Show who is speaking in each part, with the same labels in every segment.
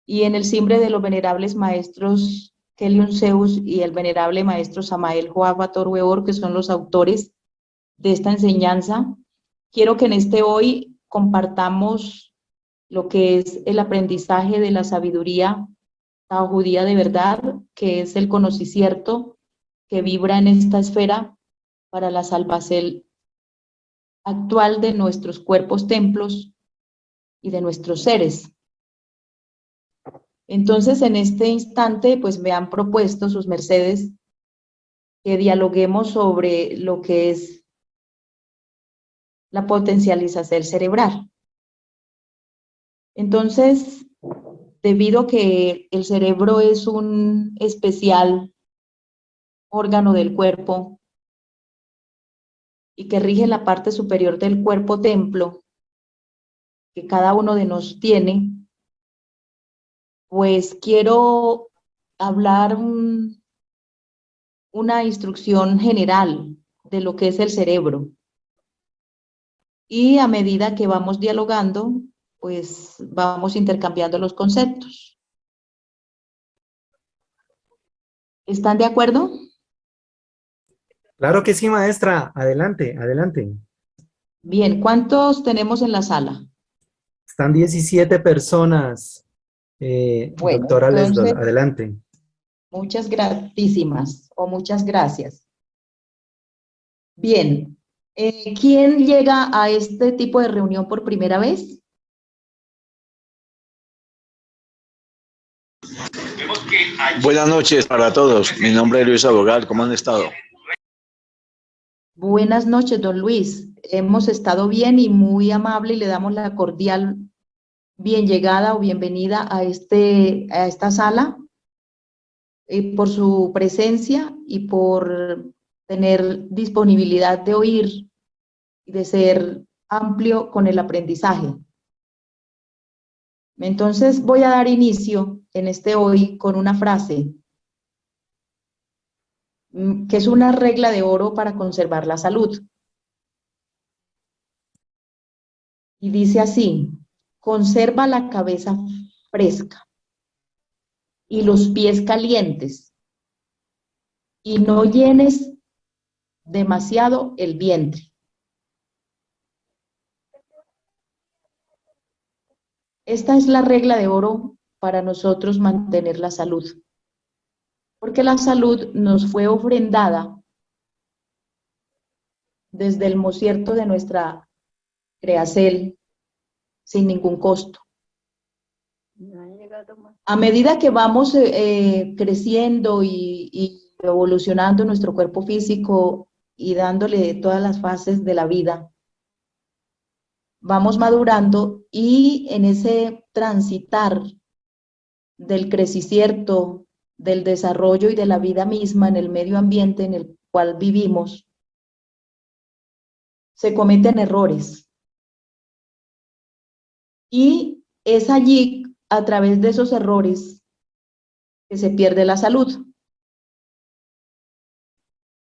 Speaker 1: y en el Simbre de los venerables maestros Kelion Zeus y el venerable maestro Samael Joabator Weor, que son los autores de esta enseñanza, quiero que en este hoy compartamos lo que es el aprendizaje de la sabiduría tao judía de verdad, que es el conocimiento que vibra en esta esfera para la salvación actual de nuestros cuerpos templos y de nuestros seres. Entonces, en este instante, pues me han propuesto sus mercedes que dialoguemos sobre lo que es la potencialización cerebral. Entonces, debido a que el cerebro es un especial órgano del cuerpo y que rige la parte superior del cuerpo templo que cada uno de nos tiene, pues quiero hablar una instrucción general de lo que es el cerebro. Y a medida que vamos dialogando, pues vamos intercambiando los conceptos. ¿Están de acuerdo?
Speaker 2: Claro que sí, maestra. Adelante, adelante.
Speaker 1: Bien, ¿cuántos tenemos en la sala?
Speaker 2: Están 17 personas.
Speaker 1: Bueno,
Speaker 2: Doctora Lesdol,
Speaker 1: entonces,
Speaker 2: adelante.
Speaker 1: muchas gratísimas o muchas gracias. Bien, ¿quién llega a este tipo de reunión por primera vez?
Speaker 3: Buenas noches para todos. Mi nombre es Luis Abogal. ¿Cómo han estado?
Speaker 1: Buenas noches, don Luis. Hemos estado bien y muy amable y le damos la cordial bien llegada o bienvenida a esta sala por su presencia y por tener disponibilidad de oír y de ser amplio con el aprendizaje. Entonces voy a dar inicio en este hoy con una frase que es una regla de oro para conservar la salud. Y dice así: conserva la cabeza fresca y los pies calientes y no llenes demasiado el vientre. Esta es la regla de oro para nosotros mantener la salud, porque la salud nos fue ofrendada desde el mocierto de nuestra creacel sin ningún costo. A medida que vamos creciendo y evolucionando nuestro cuerpo físico y dándole todas las fases de la vida, vamos madurando y en ese transitar del crecimiento, del desarrollo y de la vida misma en el medio ambiente en el cual vivimos, se cometen errores. Y es allí, a través de esos errores, que se pierde la salud.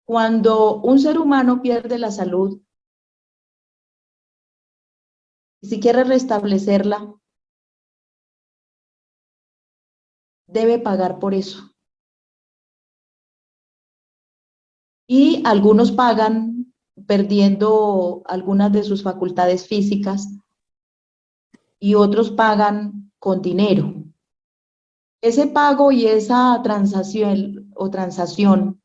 Speaker 1: Cuando un ser humano pierde la salud, y si quiere restablecerla, debe pagar por eso. Y algunos pagan perdiendo algunas de sus facultades físicas y otros pagan con dinero. Ese pago y esa transacción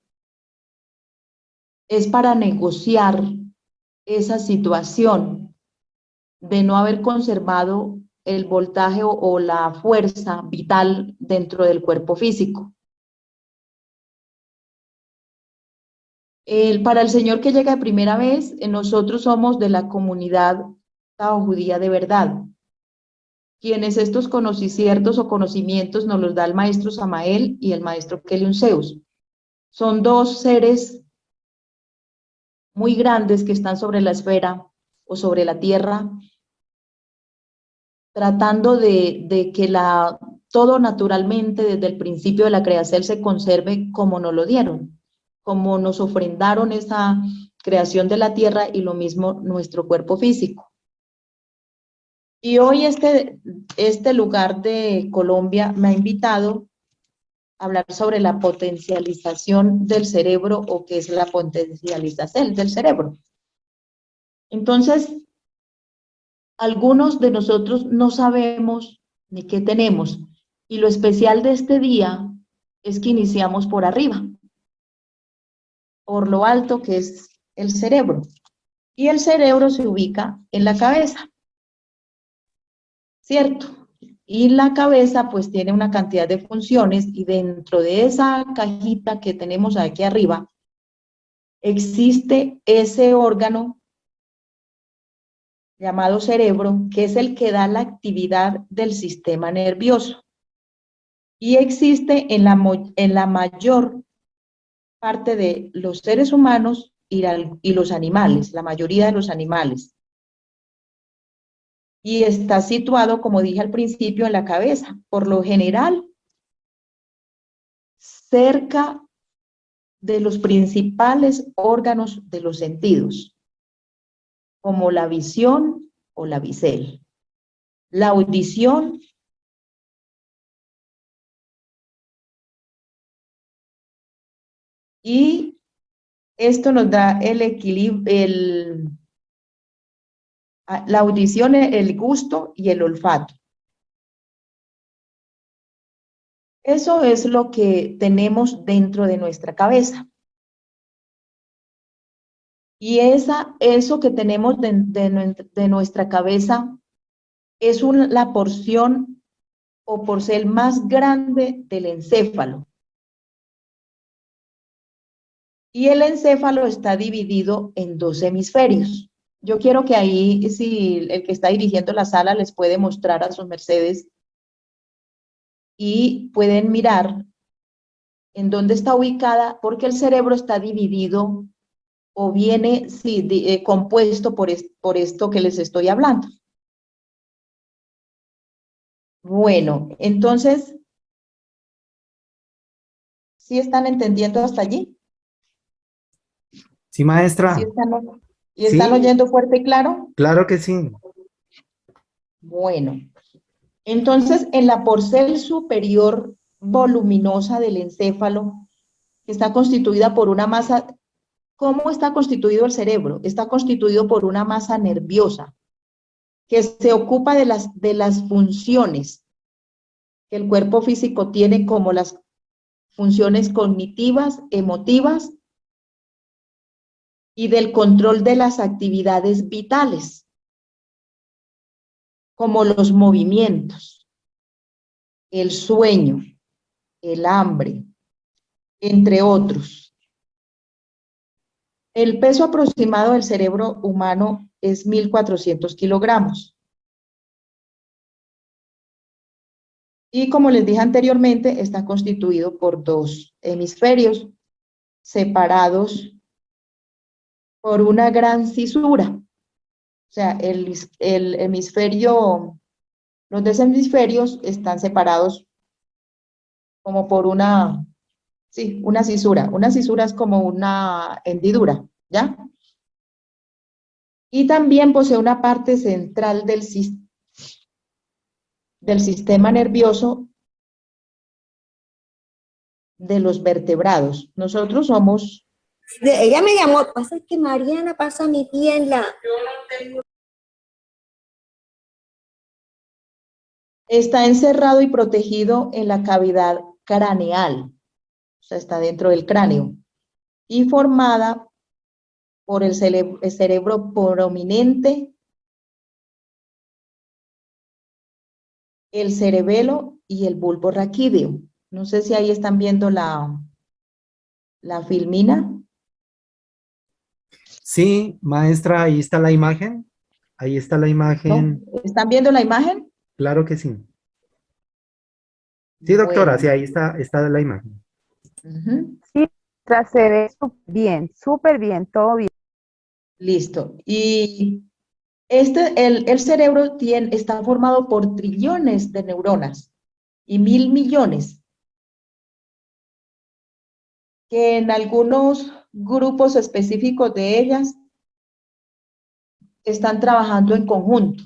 Speaker 1: es para negociar esa situación de no haber conservado el voltaje o la fuerza vital dentro del cuerpo físico. Para el señor que llega de primera vez, nosotros somos de la comunidad Tao judía de verdad, quienes estos conocimientos o conocimientos nos los da el maestro Samael y el maestro Kelion Zeus. Son dos seres muy grandes que están sobre la esfera o sobre la tierra, tratando de que todo naturalmente desde el principio de la creación se conserve como nos lo dieron, como nos ofrendaron esa creación de la tierra y lo mismo nuestro cuerpo físico. Y hoy este lugar de Colombia me ha invitado a hablar sobre la potencialización del cerebro o qué es la potencialización del cerebro. Entonces, algunos de nosotros no sabemos ni qué tenemos. Y lo especial de este día es que iniciamos por arriba, por lo alto que es el cerebro. Y el cerebro se ubica en la cabeza, ¿cierto? Y la cabeza pues tiene una cantidad de funciones y dentro de esa cajita que tenemos aquí arriba existe ese órgano llamado cerebro, que es el que da la actividad del sistema nervioso. Y existe en la mayor parte de los seres humanos y los animales, la mayoría de los animales. Y está situado, como dije al principio, en la cabeza, por lo general, cerca de los principales órganos de los sentidos, como la visión o la bisel, la audición y esto nos da el equilibrio, la audición, el gusto y el olfato. Eso es lo que tenemos dentro de nuestra cabeza. Y eso que tenemos de nuestra cabeza es la porción o porcel más grande del encéfalo. Y el encéfalo está dividido en dos hemisferios. Yo quiero que ahí, si el que está dirigiendo la sala les puede mostrar a sus mercedes y pueden mirar en dónde está ubicada, porque el cerebro está dividido o viene compuesto por esto que les estoy hablando. Bueno, entonces, ¿sí están entendiendo hasta allí?
Speaker 2: Sí, maestra.
Speaker 1: ¿Sí están
Speaker 2: Sí,
Speaker 1: oyendo fuerte y claro?
Speaker 2: claro que sí.
Speaker 1: Bueno, entonces en la porción superior voluminosa del encéfalo, que está constituida por una masa. ¿Cómo está constituido el cerebro? Está constituido por una masa nerviosa que se ocupa de las funciones que el cuerpo físico tiene, como las funciones cognitivas, emotivas y del control de las actividades vitales, como los movimientos, el sueño, el hambre, entre otros. El peso aproximado del cerebro humano es 1.400 kilogramos. Y como les dije anteriormente, está constituido por dos hemisferios separados por una gran cisura. O sea, el hemisferio, los dos hemisferios están separados como por una cisura. Una cisura es como una hendidura, ¿ya? Y también posee una parte central del sistema nervioso de los vertebrados. Nosotros somos...
Speaker 4: Ella me llamó, pasa que Mariana pasa mi tienda.
Speaker 1: Está encerrado y protegido en la cavidad craneal, o sea, está dentro del cráneo, y formada por el cerebro prominente, el cerebelo y el bulbo raquídeo. No sé si ahí están viendo la filmina.
Speaker 2: Sí, maestra, ahí está la imagen. Ahí está la
Speaker 1: ¿No?
Speaker 2: imagen.
Speaker 1: ¿Están viendo la imagen?
Speaker 2: Claro que sí. Sí, doctora,
Speaker 1: Bueno.
Speaker 2: sí, ahí está la imagen.
Speaker 1: Uh-huh.
Speaker 5: Sí, se ve súper bien, todo bien.
Speaker 1: Listo. Y el cerebro está formado por trillones de neuronas y 1.000 millones, que en algunos grupos específicos de ellas están trabajando en conjunto.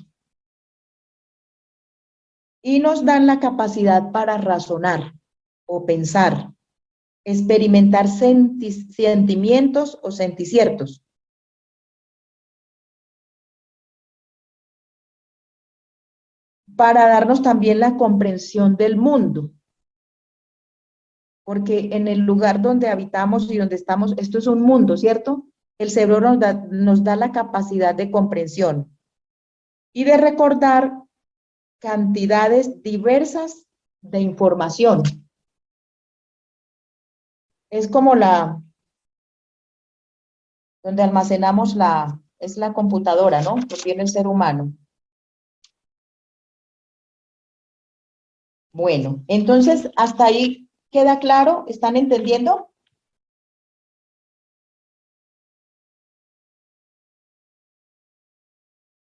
Speaker 1: y nos dan la capacidad para razonar o pensar, experimentar sentimientos o senticiertos. Para darnos también la comprensión del mundo, porque en el lugar donde habitamos y donde estamos, esto es un mundo, ¿cierto? El cerebro nos da la capacidad de comprensión y de recordar cantidades diversas de información. Es como donde almacenamos es la computadora, ¿no? Que tiene el ser humano. Bueno, entonces, ¿hasta ahí queda claro? ¿Están entendiendo?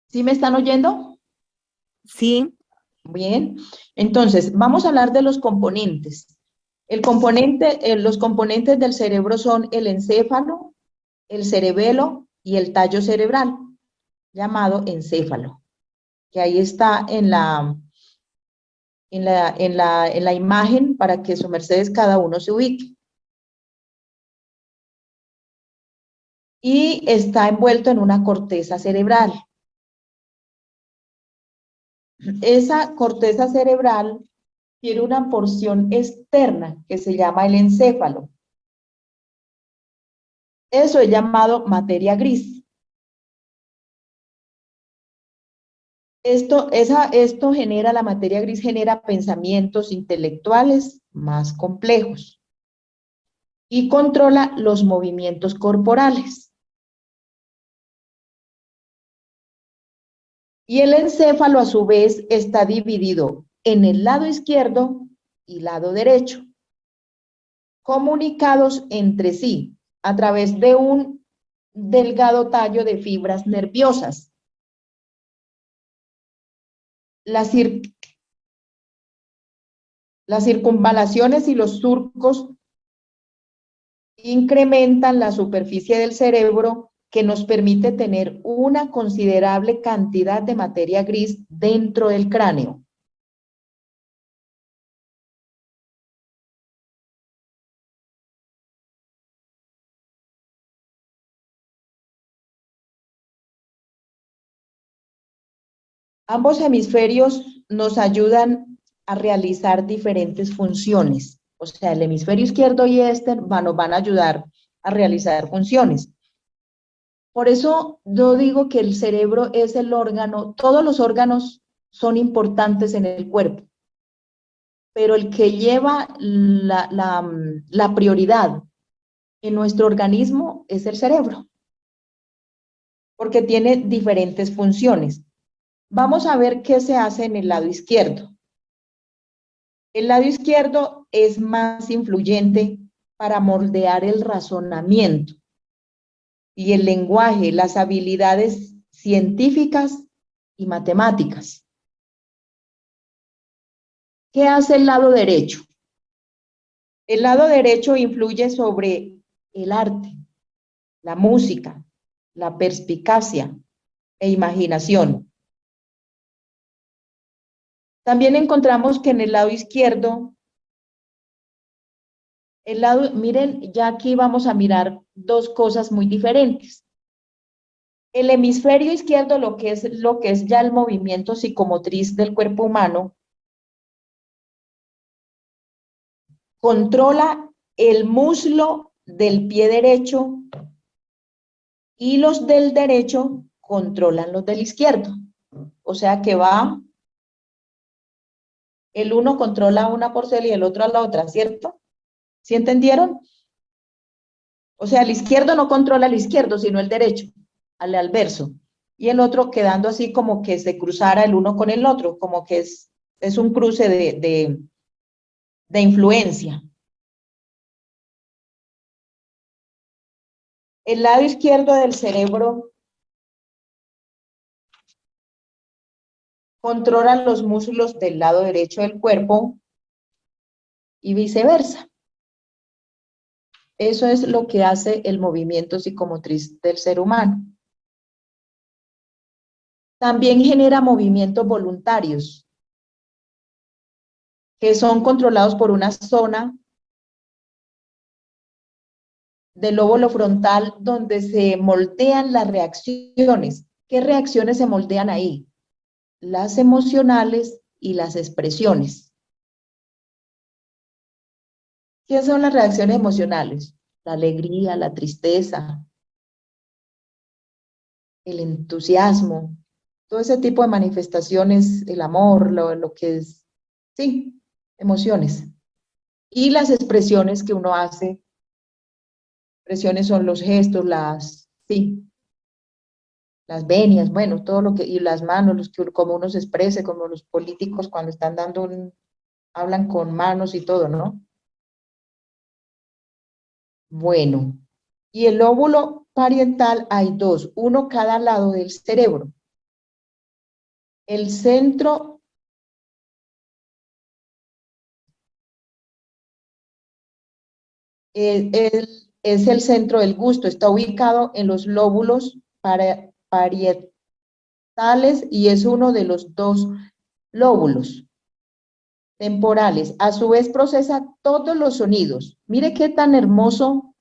Speaker 1: ¿Sí me están oyendo?
Speaker 4: Sí,
Speaker 1: Bien, entonces, vamos a hablar de los componentes. Los componentes del cerebro son el encéfalo, el cerebelo y el tallo cerebral, llamado encéfalo, que ahí está en la imagen para que su mercedes cada uno se ubique. Y está envuelto en una corteza cerebral. Esa corteza cerebral tiene una porción externa que se llama el encéfalo. Eso es llamado materia gris. Esto genera, la materia gris genera pensamientos intelectuales más complejos y controla los movimientos corporales. Y el encéfalo, a su vez, está dividido en el lado izquierdo y lado derecho, comunicados entre sí a través de un delgado tallo de fibras nerviosas. Las circunvalaciones y los surcos incrementan la superficie del cerebro, que nos permite tener una considerable cantidad de materia gris dentro del cráneo. Ambos hemisferios nos ayudan a realizar diferentes funciones. O sea, el hemisferio izquierdo y este nos van a ayudar a realizar funciones. Por eso yo digo que el cerebro es el órgano, todos los órganos son importantes en el cuerpo, pero el que lleva la prioridad en nuestro organismo es el cerebro, porque tiene diferentes funciones. Vamos a ver qué se hace en el lado izquierdo. El lado izquierdo es más influyente para moldear el razonamiento y el lenguaje, las habilidades científicas y matemáticas. ¿Qué hace el lado derecho? El lado derecho influye sobre el arte, la música, la perspicacia e imaginación. También encontramos que en el lado izquierdo, miren, ya aquí vamos a mirar dos cosas muy diferentes. El hemisferio izquierdo, lo que es ya el movimiento psicomotriz del cuerpo humano, controla el muslo del pie derecho y los del derecho controlan los del izquierdo. O sea que el uno controla una porción y el otro a la otra, ¿cierto? ¿Sí entendieron? O sea, el izquierdo no controla el izquierdo, sino el derecho, al verso. Y el otro quedando así como que se cruzara el uno con el otro, como que es un cruce de influencia. El lado izquierdo del cerebro controla los músculos del lado derecho del cuerpo y viceversa. Eso es lo que hace el movimiento psicomotriz del ser humano. También genera movimientos voluntarios. que son controlados por una zona del lóbulo frontal donde se moldean las reacciones. ¿Qué reacciones se moldean ahí? Las emocionales y las expresiones. ¿Qué son las reacciones emocionales? La alegría, la tristeza, el entusiasmo, todo ese tipo de manifestaciones, el amor, lo que es, sí, emociones. Y las expresiones que uno hace, expresiones son los gestos, sí, las venias, bueno, todo lo que, y las manos, como uno se exprese, como los políticos cuando están hablan con manos y todo, ¿no? Bueno, y el lóbulo parietal hay dos, uno cada lado del cerebro. El centro es el centro del gusto, está ubicado en los lóbulos parietales y es uno de los dos lóbulos temporales. A su vez procesa todos los sonidos. Mire qué tan hermoso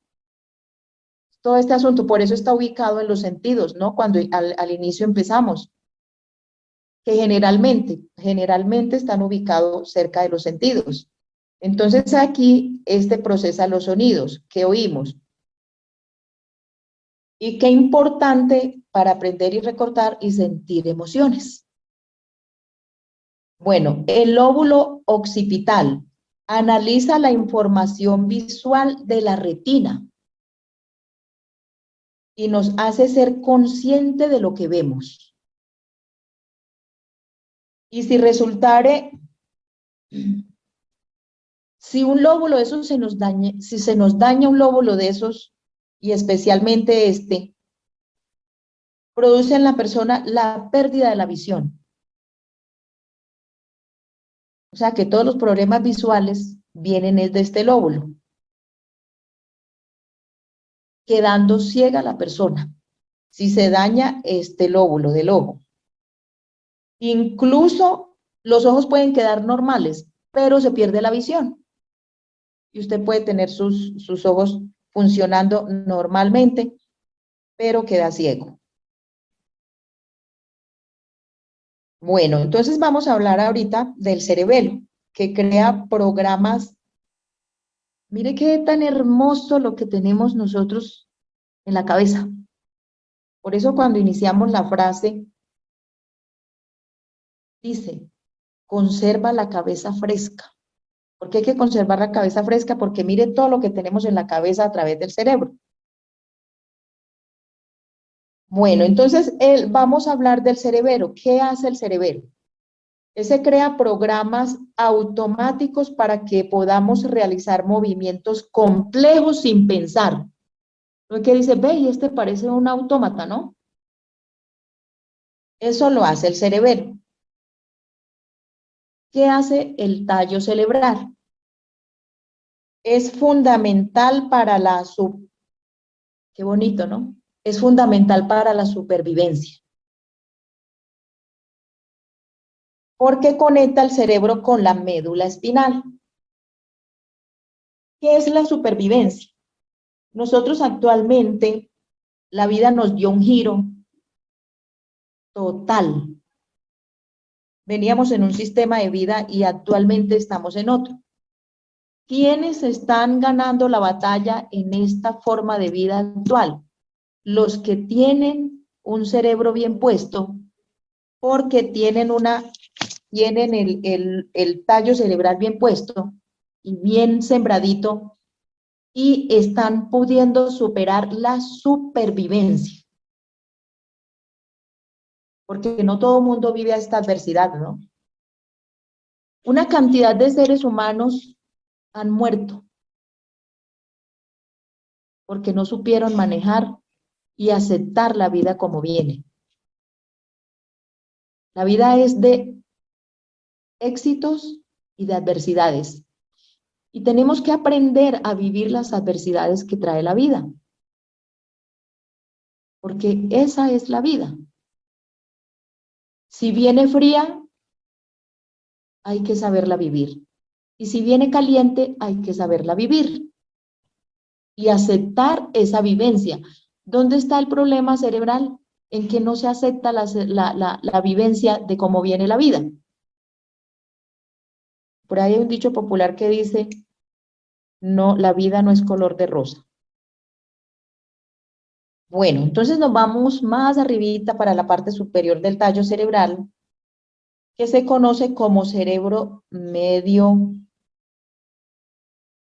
Speaker 1: todo este asunto, por eso está ubicado en los sentidos, ¿no? Cuando al inicio empezamos, que generalmente están ubicados cerca de los sentidos. Entonces aquí procesa los sonidos que oímos. Y qué importante para aprender y recordar y sentir emociones. Bueno, el lóbulo occipital analiza la información visual de la retina y nos hace ser consciente de lo que vemos. Y si resultare, si un lóbulo de esos si se nos daña un lóbulo de esos, y especialmente produce en la persona la pérdida de la visión. O sea que todos los problemas visuales vienen de este lóbulo, quedando ciega la persona si se daña este lóbulo del ojo. Incluso los ojos pueden quedar normales, pero se pierde la visión. Y usted puede tener sus ojos funcionando normalmente, pero queda ciego. Bueno, entonces vamos a hablar ahorita del cerebelo, que crea programas. Mire qué tan hermoso lo que tenemos nosotros en la cabeza. Por eso cuando iniciamos la frase, dice, conserva la cabeza fresca. ¿Por qué hay que conservar la cabeza fresca? Porque mire todo lo que tenemos en la cabeza a través del cerebro. Bueno, entonces vamos a hablar del cerebelo. ¿Qué hace el cerebelo? Ese crea programas automáticos para que podamos realizar movimientos complejos sin pensar. No es que dice, ve, y este parece un autómata, ¿no? Eso lo hace el cerebelo. ¿Qué hace el tallo cerebral? Es fundamental para qué bonito, ¿no? Es fundamental para la supervivencia. Porque conecta el cerebro con la médula espinal. ¿Qué es la supervivencia? Nosotros actualmente, la vida nos dio un giro total. Veníamos en un sistema de vida y actualmente estamos en otro. ¿Quiénes están ganando la batalla en esta forma de vida actual? Los que tienen un cerebro bien puesto, porque tienen el tallo cerebral bien puesto y bien sembradito y están pudiendo superar la supervivencia. Porque no todo el mundo vive a esta adversidad, ¿no? Una cantidad de seres humanos han muerto porque no supieron manejar y aceptar la vida como viene. La vida es de éxitos y de adversidades. Y tenemos que aprender a vivir las adversidades que trae la vida. Porque esa es la vida. Si viene fría, hay que saberla vivir. Y si viene caliente, hay que saberla vivir y aceptar esa vivencia. ¿Dónde está el problema cerebral? En que no se acepta la vivencia de cómo viene la vida. Por ahí hay un dicho popular que dice, no, la vida no es color de rosa. Bueno, entonces nos vamos más arribita para la parte superior del tallo cerebral, que se conoce como cerebro medio.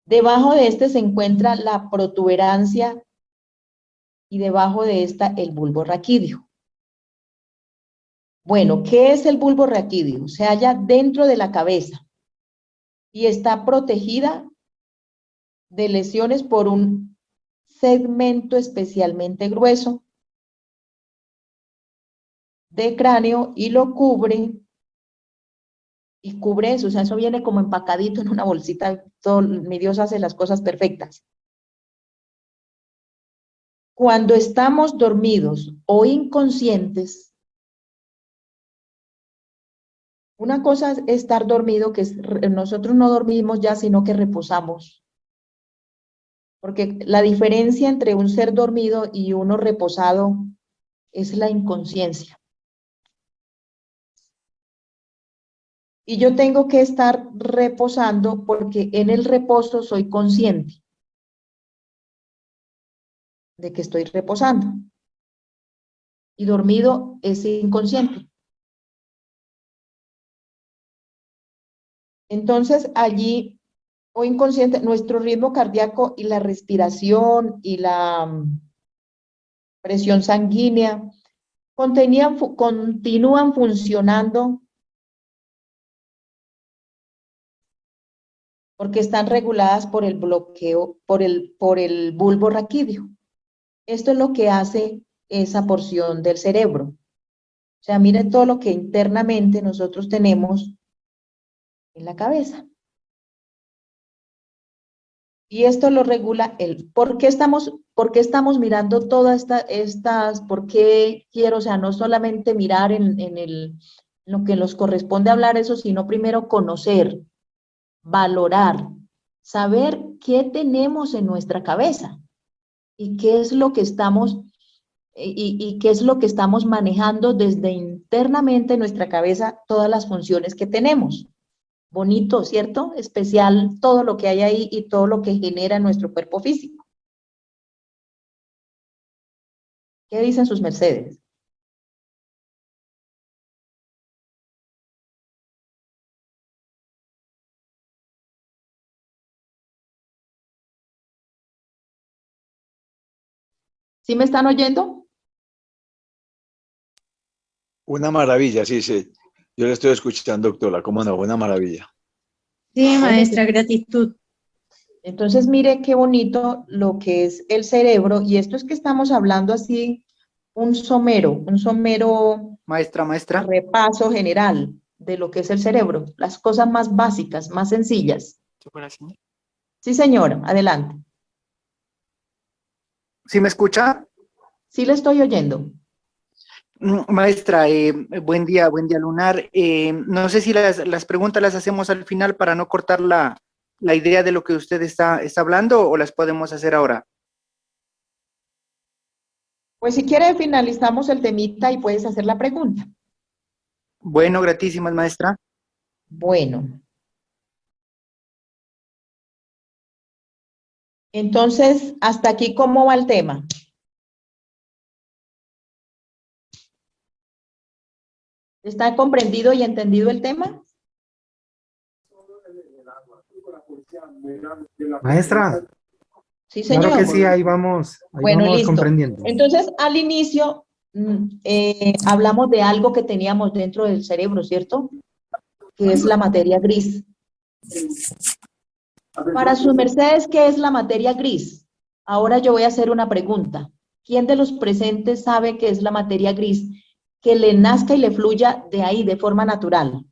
Speaker 1: Debajo de este se encuentra la protuberancia y debajo de esta el bulbo raquídeo. Bueno, ¿qué es el bulbo raquídeo? Se halla dentro de la cabeza y está protegida de lesiones por un segmento especialmente grueso de cráneo y lo cubre eso, o sea, eso viene como empacadito en una bolsita, todo, mi Dios hace las cosas perfectas. Cuando estamos dormidos o inconscientes, una cosa es estar dormido, que nosotros no dormimos ya, sino que reposamos. Porque la diferencia entre un ser dormido y uno reposado es la inconsciencia. Y yo tengo que estar reposando porque en el reposo soy consciente de que estoy reposando. Y dormido es inconsciente. Entonces allí, o inconsciente, nuestro ritmo cardíaco y la respiración y la presión sanguínea continúan funcionando porque están reguladas por el bloqueo, por el bulbo raquídeo. Esto es lo que hace esa porción del cerebro. O sea, miren todo lo que internamente nosotros tenemos en la cabeza. Y esto lo regula ¿por qué estamos mirando todas estas, por qué quiero, o sea, no solamente mirar en lo que nos corresponde hablar eso, sino primero conocer, valorar, saber qué tenemos en nuestra cabeza y qué es lo que estamos y qué es lo que estamos manejando desde internamente en nuestra cabeza, todas las funciones que tenemos. Bonito, ¿cierto? Especial todo lo que hay ahí y todo lo que genera nuestro cuerpo físico. ¿Qué dicen sus mercedes? ¿Sí me están oyendo?
Speaker 3: Una maravilla, sí, sí. Yo le estoy escuchando, doctora. ¿Cómo no? Una maravilla.
Speaker 6: Sí,
Speaker 1: Bueno,
Speaker 6: maestra, gratitud.
Speaker 1: entonces mire qué bonito lo que es el cerebro, y esto es que estamos hablando así, un somero
Speaker 2: Maestra.
Speaker 1: repaso general de lo que es el cerebro, las cosas más básicas, más sencillas. Sí, señora, adelante.
Speaker 7: ¿Sí me escucha?
Speaker 1: Sí le estoy oyendo.
Speaker 7: Maestra, buen día, Lunar. No sé si las preguntas las hacemos al final para no cortar la idea de lo que usted está hablando, o las podemos hacer ahora.
Speaker 1: Pues si quiere finalizamos el temita y puedes hacer la pregunta.
Speaker 7: Bueno, gratísimas, maestra.
Speaker 1: Bueno. Entonces, hasta aquí, ¿cómo va el tema? ¿Está comprendido y entendido el tema?
Speaker 2: Maestra,
Speaker 1: Sí, señor.
Speaker 2: claro que sí, ahí vamos
Speaker 1: Listo.
Speaker 2: comprendiendo.
Speaker 1: Entonces, al inicio, hablamos de algo que teníamos dentro del cerebro, ¿cierto? Que es la materia gris. Para sus mercedes, ¿qué es la materia gris? Ahora yo voy a hacer una pregunta. ¿Quién de los presentes sabe qué es la materia gris? Que le nazca y le fluya de ahí, de forma natural.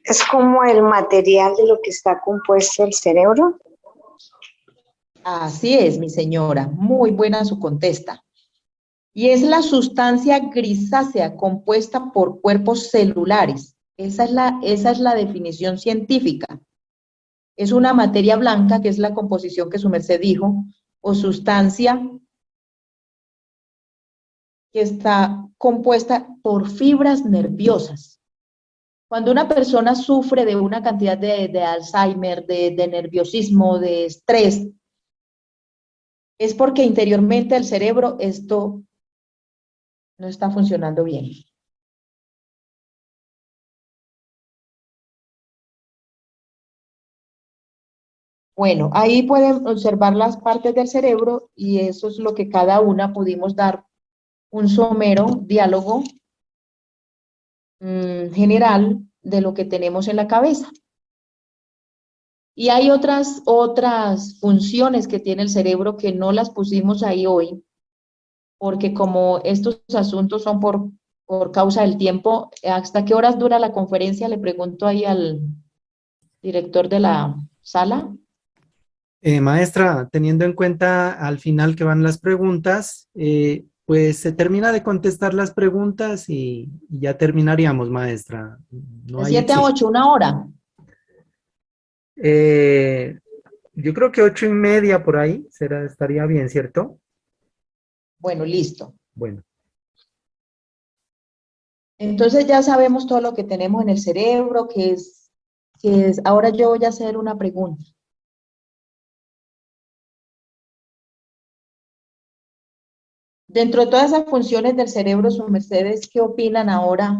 Speaker 4: Es como el material de lo que está compuesto el cerebro.
Speaker 1: Así es, mi señora. Muy buena su contesta. y es la sustancia grisácea compuesta por cuerpos celulares. Esa es la definición científica. Es una materia blanca, que es la composición que su merced dijo, o sustancia que está compuesta por fibras nerviosas. Cuando una persona sufre de una cantidad de Alzheimer, de nerviosismo, de estrés, es porque interiormente el cerebro esto no está funcionando bien. Bueno, ahí pueden observar las partes del cerebro y eso es lo que cada una pudimos dar un somero diálogo general de lo que tenemos en la cabeza. Y hay otras funciones que tiene el cerebro que no las pusimos ahí hoy, porque como estos asuntos son por causa del tiempo, ¿hasta qué horas dura la conferencia? Le pregunto ahí al director de la sala.
Speaker 2: Maestra, teniendo en cuenta al final que van las preguntas, pues se termina de contestar las preguntas y ya terminaríamos, maestra. No
Speaker 1: De
Speaker 2: hay
Speaker 1: 7 a 8, una hora.
Speaker 2: yo creo que 8:30 por ahí estaría bien, ¿cierto?
Speaker 1: Bueno, listo.
Speaker 2: Bueno.
Speaker 1: Entonces ya sabemos todo lo que tenemos en el cerebro, ahora yo voy a hacer una pregunta. Dentro de todas esas funciones del cerebro, sus mercedes, ¿qué opinan ahora?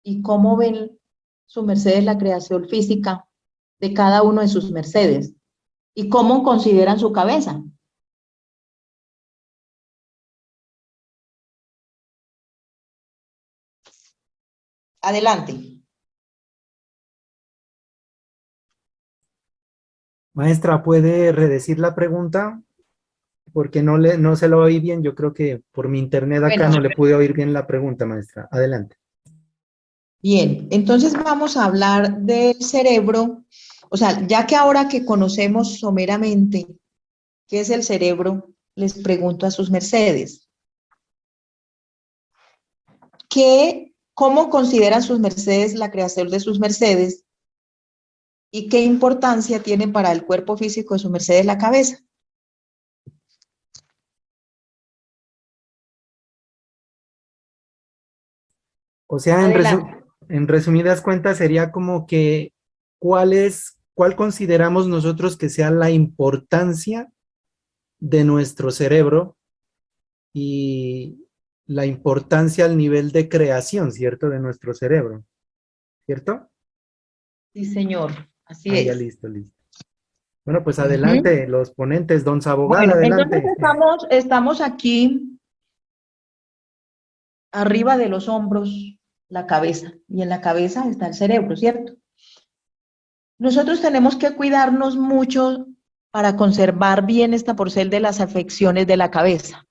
Speaker 1: ¿Y cómo ven sus mercedes la creación física de cada uno de sus mercedes? ¿Y cómo consideran su cabeza? Adelante.
Speaker 2: Maestra, ¿puede redecir la pregunta? Porque no se lo oí bien. Yo creo que por mi internet acá
Speaker 1: Bueno.
Speaker 2: no le pude oír bien la pregunta, maestra. Adelante.
Speaker 1: Bien, entonces vamos a hablar del cerebro, o sea, ya que ahora que conocemos someramente qué es el cerebro, les pregunto a sus mercedes, ¿cómo consideran sus mercedes la creación de sus mercedes y qué importancia tiene para el cuerpo físico de sus mercedes la cabeza?
Speaker 2: O sea,
Speaker 1: Adelante.
Speaker 2: en resumidas cuentas sería como que ¿cuál consideramos nosotros que sea la importancia de nuestro cerebro y la importancia al nivel de creación, ¿cierto? De nuestro cerebro, ¿cierto?
Speaker 1: Sí, señor, así
Speaker 2: Ah, ya
Speaker 1: es.
Speaker 2: listo, listo. Bueno, pues
Speaker 1: Ujú.
Speaker 2: adelante, los ponentes, don Sabogal,
Speaker 1: Bueno, entonces
Speaker 2: adelante.
Speaker 1: estamos aquí arriba de los hombros, la cabeza, y en la cabeza está el cerebro, ¿cierto? Nosotros tenemos que cuidarnos mucho para conservar bien esta porcel de las afecciones de la cabeza.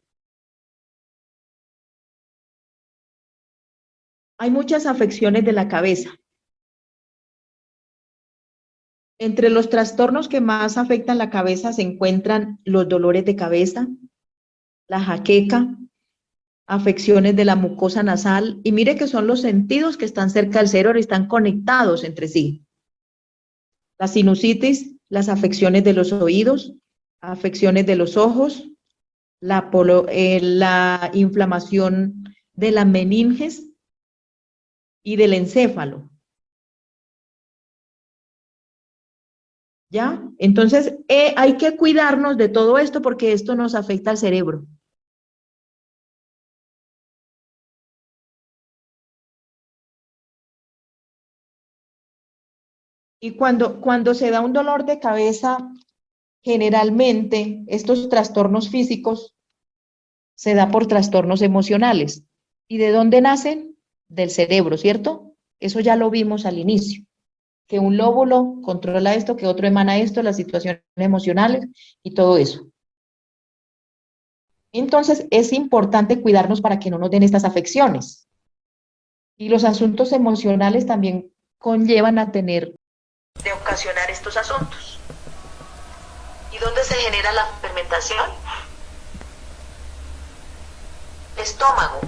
Speaker 1: Hay muchas afecciones de la cabeza. Entre los trastornos que más afectan la cabeza se encuentran los dolores de cabeza, la jaqueca, afecciones de la mucosa nasal, y mire que son los sentidos que están cerca del cerebro y están conectados entre sí. La sinusitis, las afecciones de los oídos, afecciones de los ojos, la inflamación de las meninges y del encéfalo. ¿Ya? Entonces, hay que cuidarnos de todo esto porque esto nos afecta al cerebro. Y cuando se da un dolor de cabeza, generalmente estos trastornos físicos se da por trastornos emocionales. ¿Y de dónde nacen? Del cerebro, ¿cierto? Eso ya lo vimos al inicio, que un lóbulo controla esto, que otro emana esto, las situaciones emocionales y todo eso. Entonces, es importante cuidarnos para que no nos den estas afecciones. Y los asuntos emocionales también conllevan a tener de ocasionar estos asuntos. ¿Y dónde se genera la fermentación?
Speaker 8: estómago.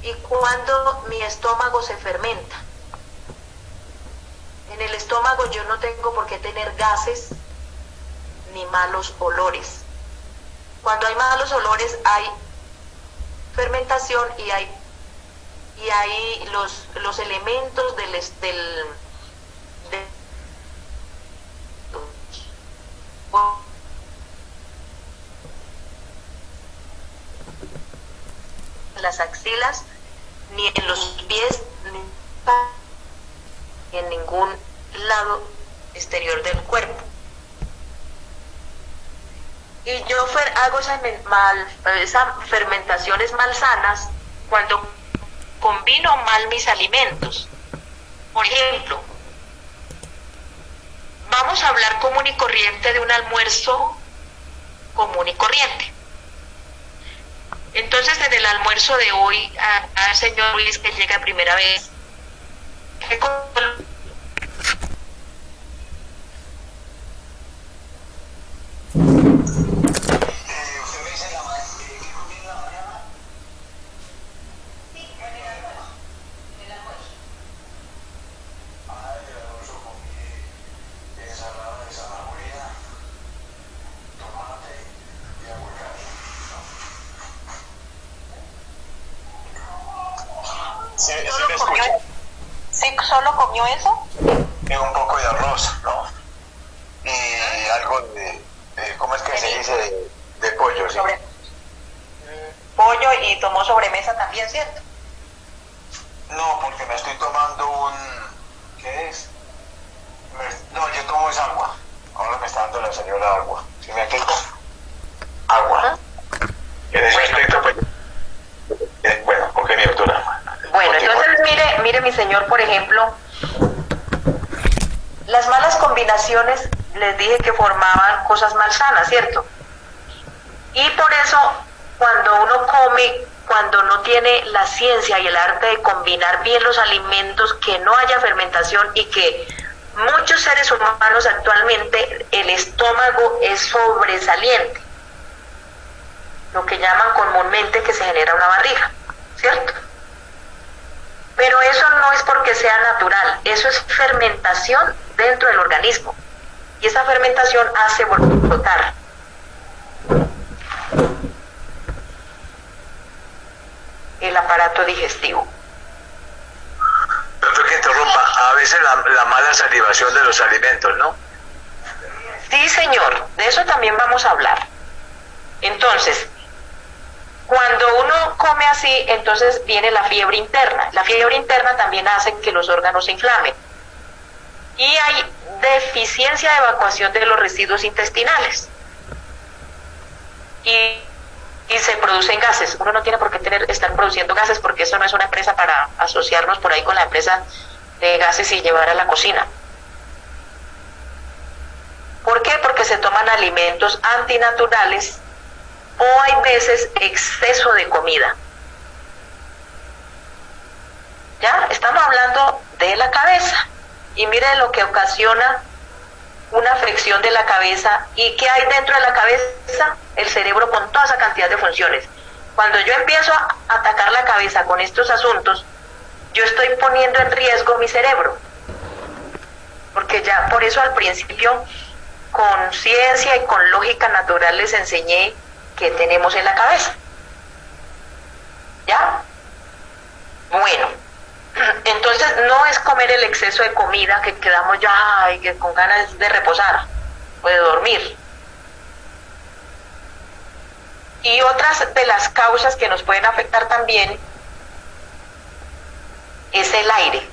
Speaker 8: ¿Y cuando mi estómago se fermenta? En el estómago yo no tengo por qué tener gases ni malos olores. Cuando hay malos olores hay fermentación y hay los elementos en las axilas, ni en los pies, ni en ningún lado exterior del cuerpo. Y yo hago esas fermentaciones malsanas cuando combino mal mis alimentos. Por ejemplo, vamos a hablar común y corriente de un almuerzo común y corriente. Entonces, en el almuerzo de hoy, al señor Luis, que llega primera vez, ¿qué ¿Solo comió eso?
Speaker 3: Y un poco de arroz, ¿no? Y algo ¿cómo es que se dice? De pollo, ¿sí?
Speaker 8: Pollo, y tomó sobremesa también, ¿cierto?
Speaker 3: No, porque me estoy tomando ¿qué es? No, yo tomo es agua. Ahora me está dando la señora agua. ¿Sí me explico? Agua. En ese aspecto, pues... Bueno, ok, mi doctora.
Speaker 8: Bueno, entonces mire mi señor, por ejemplo, las malas combinaciones, les dije que formaban cosas malsanas, ¿cierto? Y por eso, cuando uno come, cuando no tiene la ciencia y el arte de combinar bien los alimentos, que no haya fermentación, y que muchos seres humanos actualmente, el estómago es sobresaliente, lo que llaman comúnmente que se genera una barriga, ¿cierto? Pero eso no es porque sea natural, eso es fermentación dentro del organismo. Y esa fermentación hace brotar. El aparato digestivo.
Speaker 3: Perdón que interrumpa, a veces la mala salivación de los alimentos, ¿no?
Speaker 8: Sí, señor, de eso también vamos a hablar. Entonces, cuando uno come así, entonces viene la fiebre interna. La fiebre interna también hace que los órganos se inflamen. Y hay deficiencia de evacuación de los residuos intestinales. Y se producen gases. Uno no tiene por qué estar produciendo gases, porque eso no es una empresa para asociarnos por ahí con la empresa de gases y llevar a la cocina. ¿Por qué? Porque se toman alimentos antinaturales, o hay veces exceso de comida. Ya, estamos hablando de la cabeza. Y mire lo que ocasiona una afección de la cabeza. ¿Y qué hay dentro de la cabeza? El cerebro con toda esa cantidad de funciones. Cuando yo empiezo a atacar la cabeza con estos asuntos, yo estoy poniendo en riesgo mi cerebro. Porque ya, por eso al principio, con ciencia y con lógica natural les enseñé que tenemos en la cabeza. ¿Ya? Bueno, entonces no es comer el exceso de comida que quedamos ya con ganas de reposar o de dormir. Y otras de las causas que nos pueden afectar también es el aire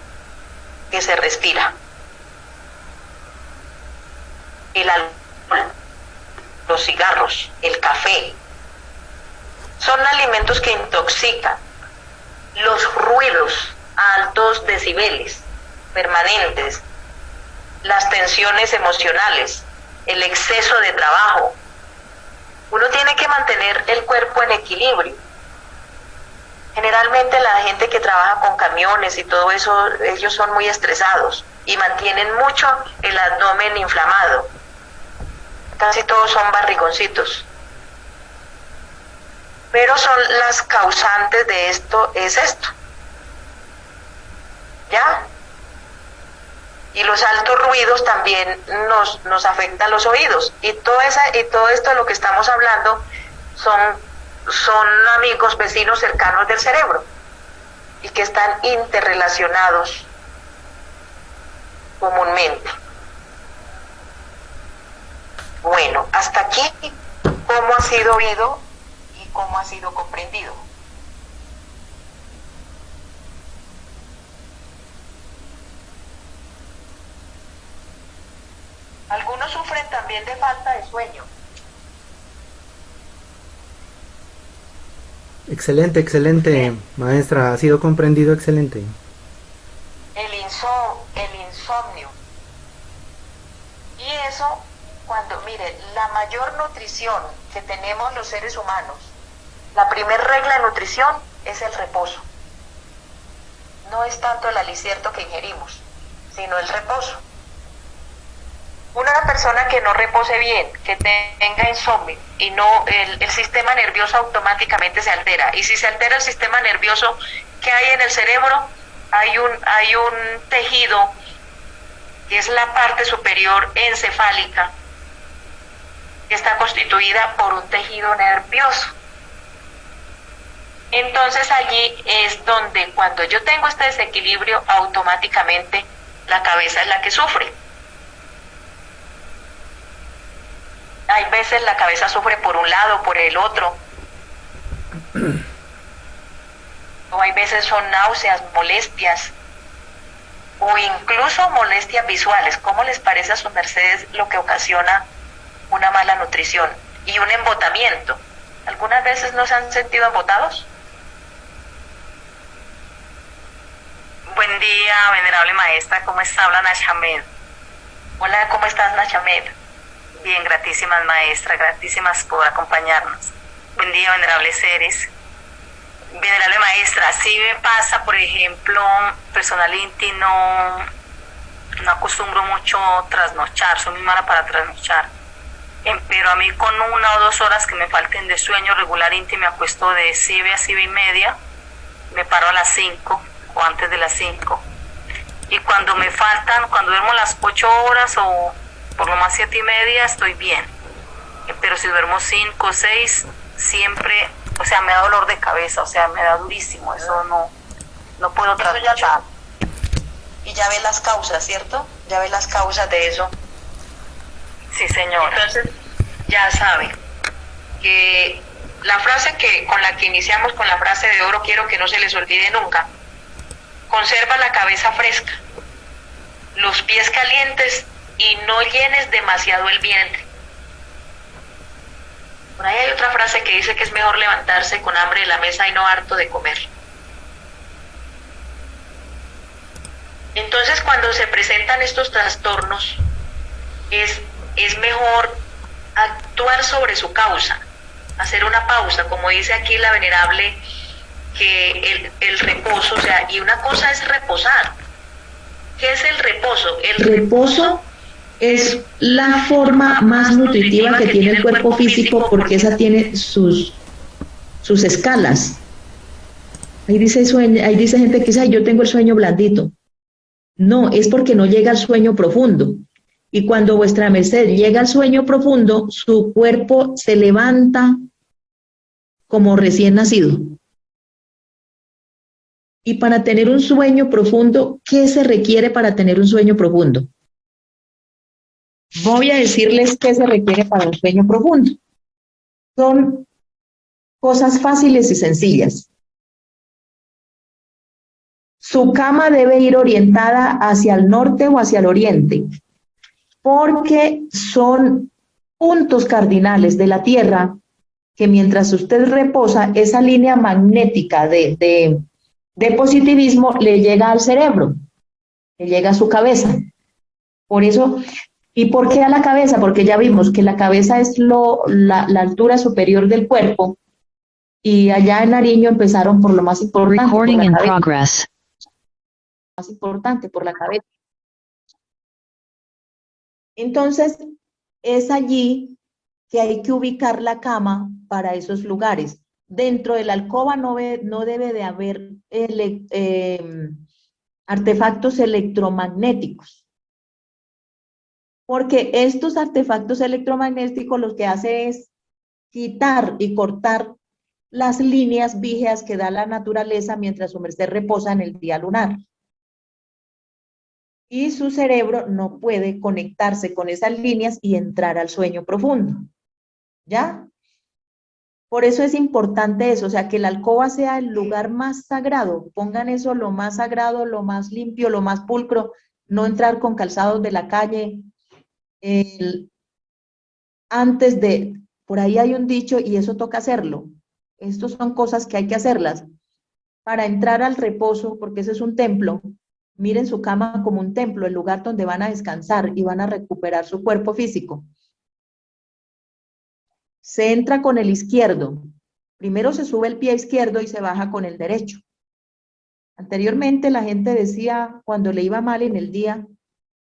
Speaker 8: que se respira, el alcohol, los cigarros, el café. Son alimentos que intoxican. Los ruidos a altos decibeles permanentes, las tensiones emocionales, el exceso de trabajo. Uno tiene que mantener el cuerpo en equilibrio. Generalmente la gente que trabaja con camiones y todo eso, ellos son muy estresados y mantienen mucho el abdomen inflamado. Casi todos son barrigoncitos. pero son las causantes de esto, es esto. ¿Ya? Y los altos ruidos también nos afectan los oídos. Y todo esto de lo que estamos hablando son amigos, vecinos cercanos del cerebro y que están interrelacionados comúnmente. Bueno, hasta aquí, ¿cómo ha sido oído y cómo ha sido comprendido? Algunos sufren también de falta de sueño.
Speaker 2: Excelente, excelente, maestra. Ha sido comprendido excelente.
Speaker 8: El insomnio. Y eso, mire, la mayor nutrición que tenemos los seres humanos, la primera regla de nutrición es el reposo. No es tanto el alicierto que ingerimos, sino el reposo. Una persona que no repose bien, que tenga insomnio y el sistema nervioso automáticamente se altera. Y si se altera el sistema nervioso, ¿qué hay en el cerebro? Hay un tejido que es la parte superior encefálica, que está constituida por un tejido nervioso. Entonces allí es donde cuando yo tengo este desequilibrio, automáticamente la cabeza es la que sufre. Hay veces la cabeza sufre por un lado, por el otro. O hay veces son náuseas, molestias, o incluso molestias visuales. ¿Cómo les parece a sus mercedes lo que ocasiona una mala nutrición? Y un embotamiento. ¿Algunas veces no se han sentido embotados?
Speaker 9: Buen día, venerable maestra. ¿Cómo está? Habla Nachamed.
Speaker 8: Hola, ¿cómo estás, Nachamed?
Speaker 9: Bien, gratísimas maestra, gratísimas por acompañarnos. Buen día, venerables seres. Venerable maestra, sí me pasa, por ejemplo, personalmente no acostumbro mucho trasnochar, soy muy mala para trasnochar. Pero a mí con 1 o 2 horas que me falten de sueño regularmente me acuesto de 7 a 7:30, me paro a las 5 o antes de las 5. Y cuando me faltan, cuando duermo las 8 horas o por lo más 7:30 estoy bien, pero si duermo 5 o 6 siempre, o sea, me da dolor de cabeza, o sea, me da durísimo, eso no puedo trasnochar.
Speaker 8: Y ya ve las causas, ¿cierto? Ya ve las causas de eso.
Speaker 9: Sí, señora.
Speaker 8: Entonces, ya sabe que la frase con la que iniciamos, con la frase de oro, quiero que no se les olvide nunca: conserva la cabeza fresca, los pies calientes y no llenes demasiado el vientre. Por ahí hay otra frase que dice que es mejor levantarse con hambre de la mesa y no harto de comer. Entonces, cuando se presentan estos trastornos, es mejor actuar sobre su causa, hacer una pausa, como dice aquí la venerable, que el reposo, o sea, y una cosa es reposar. ¿Qué es el reposo?
Speaker 1: El reposo es la forma más nutritiva que tiene el cuerpo físico, porque esa tiene sus escalas. Ahí dice gente que dice: "Ay, yo tengo el sueño blandito". No, es porque no llega al sueño profundo. Y cuando vuestra merced llega al sueño profundo, su cuerpo se levanta como recién nacido. Y para tener un sueño profundo, ¿qué se requiere para tener un sueño profundo? Voy a decirles qué se requiere para un sueño profundo. Son cosas fáciles y sencillas. Su cama debe ir orientada hacia el norte o hacia el oriente, porque son puntos cardinales de la Tierra que mientras usted reposa, esa línea magnética de positivismo le llega al cerebro, le llega a su cabeza. Por eso, ¿y por qué a la cabeza? Porque ya vimos que la cabeza es la altura superior del cuerpo, y allá en Nariño empezaron por lo más importante, por la cabeza. Más importante, por la cabeza. Entonces, es allí que hay que ubicar la cama para esos lugares. dentro de la alcoba no debe de haber artefactos electromagnéticos, porque estos artefactos electromagnéticos lo que hace es quitar y cortar las líneas vígeas que da la naturaleza mientras su merced reposa en el día lunar. Y su cerebro no puede conectarse con esas líneas y entrar al sueño profundo. ¿Ya? Por eso es importante eso, o sea, que la alcoba sea el lugar más sagrado. Pongan eso lo más sagrado, lo más limpio, lo más pulcro. No entrar con calzados de la calle. Antes de, por ahí hay un dicho y eso toca hacerlo. Estas son cosas que hay que hacerlas para entrar al reposo, porque ese es un templo. Miren su cama como un templo, el lugar donde van a descansar y van a recuperar su cuerpo físico. Se entra con el izquierdo. Primero se sube el pie izquierdo y se baja con el derecho. Anteriormente la gente decía, cuando le iba mal en el día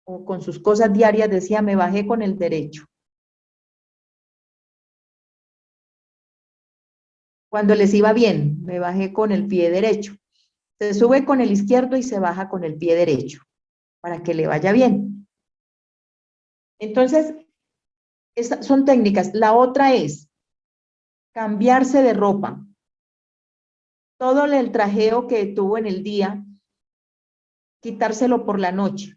Speaker 1: o con sus cosas diarias, decía, me bajé con el derecho. Cuando les iba bien, me bajé con el pie derecho. Se sube con el izquierdo y se baja con el pie derecho, para que le vaya bien. Entonces, estas son técnicas. La otra es cambiarse de ropa. Todo el trajeo que tuvo en el día, quitárselo por la noche.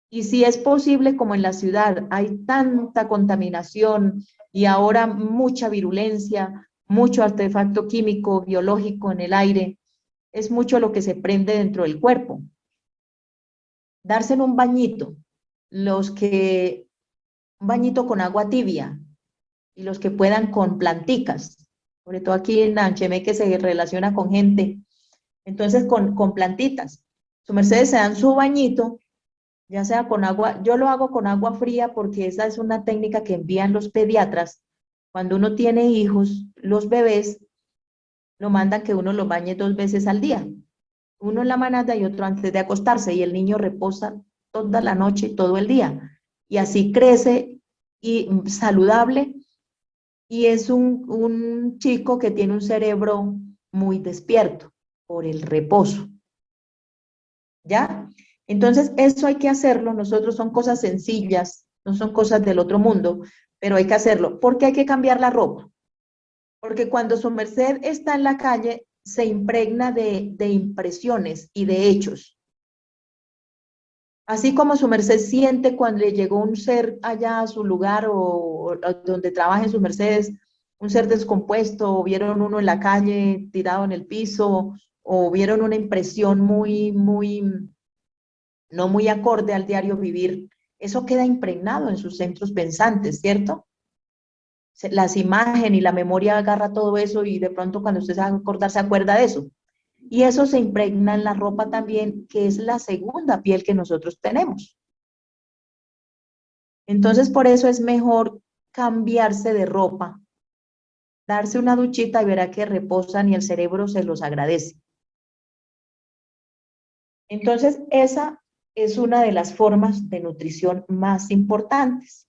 Speaker 1: Y si es posible, como en la ciudad hay tanta contaminación y ahora mucha virulencia, mucho artefacto químico, biológico en el aire, es mucho lo que se prende dentro del cuerpo. Darse en un bañito, un bañito con agua tibia, y los que puedan con planticas, sobre todo aquí en Anchemé que se relaciona con gente, entonces con plantitas. Su merced se dan su bañito, ya sea con agua, yo lo hago con agua fría porque esa es una técnica que envían los pediatras. Cuando uno tiene hijos, los bebés lo mandan que uno los bañe 2 veces al día. Uno en la mañana y otro antes de acostarse, y el niño reposa toda la noche y todo el día. Y así crece y saludable, y es un chico que tiene un cerebro muy despierto por el reposo. ¿Ya? Entonces, eso hay que hacerlo. Nosotros son cosas sencillas, no son cosas del otro mundo, pero hay que hacerlo. ¿Por qué hay que cambiar la ropa? Porque cuando su merced está en la calle, se impregna de impresiones y de hechos. Así como su merced siente cuando le llegó un ser allá a su lugar o donde trabajen sus mercedes, un ser descompuesto, o vieron uno en la calle tirado en el piso, o vieron una impresión no muy acorde al diario vivir, eso queda impregnado en sus centros pensantes, ¿cierto? Las imágenes y la memoria agarra todo eso y de pronto cuando usted se va a acordar se acuerda de eso. Y eso se impregna en la ropa también, que es la segunda piel que nosotros tenemos. Entonces, por eso es mejor cambiarse de ropa, darse una duchita y verá que reposan y el cerebro se los agradece. Entonces, esa es una de las formas de nutrición más importantes.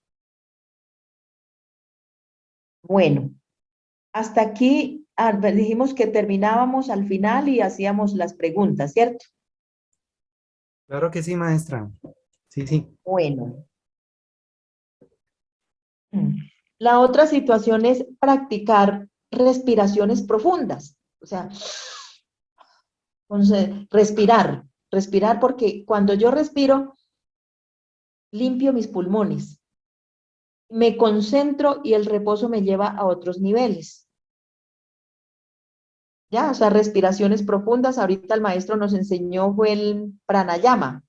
Speaker 1: Bueno, hasta aquí dijimos que terminábamos al final y hacíamos las preguntas, ¿cierto?
Speaker 2: Claro que sí, maestra. Sí, sí.
Speaker 1: Bueno. La otra situación es practicar respiraciones profundas. O sea, respirar porque cuando yo respiro, limpio mis pulmones, me concentro y el reposo me lleva a otros niveles. Ya, o sea, respiraciones profundas. Ahorita el maestro nos enseñó fue el pranayama,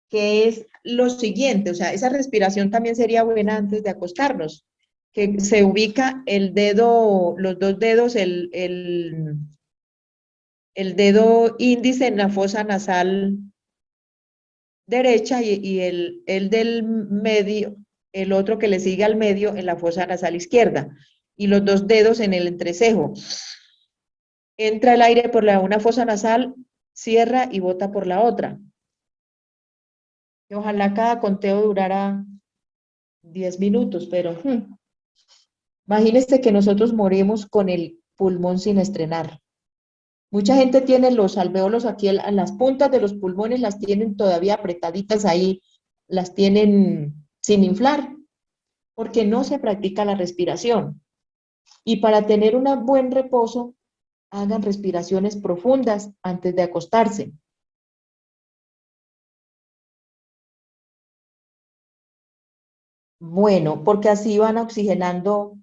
Speaker 1: que es lo siguiente, o sea, esa respiración también sería buena antes de acostarnos, que se ubica el dedo, los dos dedos, el dedo índice en la fosa nasal derecha y el del medio, el otro que le sigue al medio en la fosa nasal izquierda, y los dos dedos en el entrecejo. Entra el aire por una fosa nasal, cierra y bota por la otra. Y ojalá cada conteo durara 10 minutos, pero Imagínense que nosotros morimos con el pulmón sin estrenar. Mucha gente tiene los alvéolos aquí en las puntas de los pulmones, las tienen todavía apretaditas ahí, las tienen sin inflar, porque no se practica la respiración. Y para tener un buen reposo, hagan respiraciones profundas antes de acostarse. Bueno, porque así van oxigenando,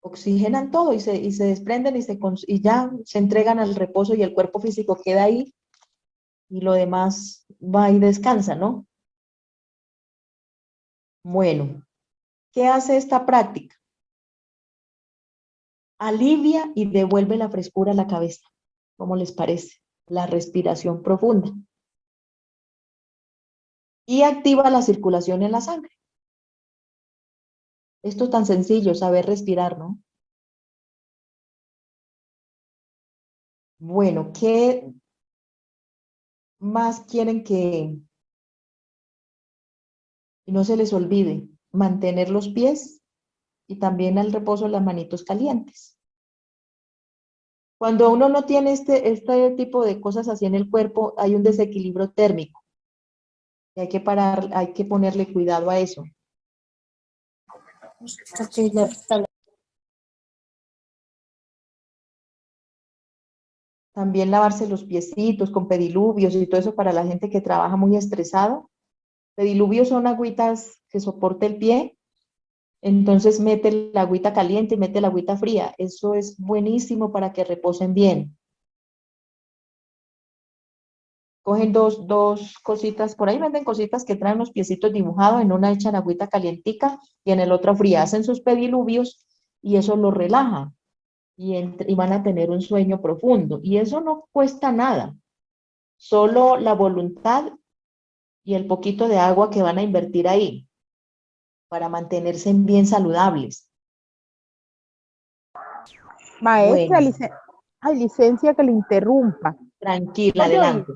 Speaker 1: oxigenan todo y se desprenden y ya se entregan al reposo y el cuerpo físico queda ahí y lo demás va y descansa, ¿no? Bueno, ¿qué hace esta práctica? Alivia y devuelve la frescura a la cabeza. ¿Cómo les parece? La respiración profunda. Y activa la circulación en la sangre. Esto es tan sencillo, saber respirar, ¿no? Bueno, ¿qué más quieren que no se les olvide? Mantener los pies y también al reposo las manitos calientes. Cuando uno no tiene este tipo de cosas así en el cuerpo, hay un desequilibrio térmico. Y hay que parar, hay que ponerle cuidado a eso. También lavarse los piecitos con pediluvios y todo eso para la gente que trabaja muy estresado. Pediluvios son agüitas que soporta el pie. Entonces mete la agüita caliente y mete la agüita fría. Eso es buenísimo para que reposen bien. Cogen dos cositas, por ahí venden cositas que traen los piecitos dibujados, en una echan agüita calientica y en el otro fría. Hacen sus pediluvios y eso los relaja y van a tener un sueño profundo. Y eso no cuesta nada, solo la voluntad y el poquito de agua que van a invertir ahí para mantenerse bien saludables.
Speaker 5: Maestra,
Speaker 1: Bueno,
Speaker 5: ay, licencia que le interrumpa.
Speaker 1: tranquila,
Speaker 5: Oye,
Speaker 1: adelante.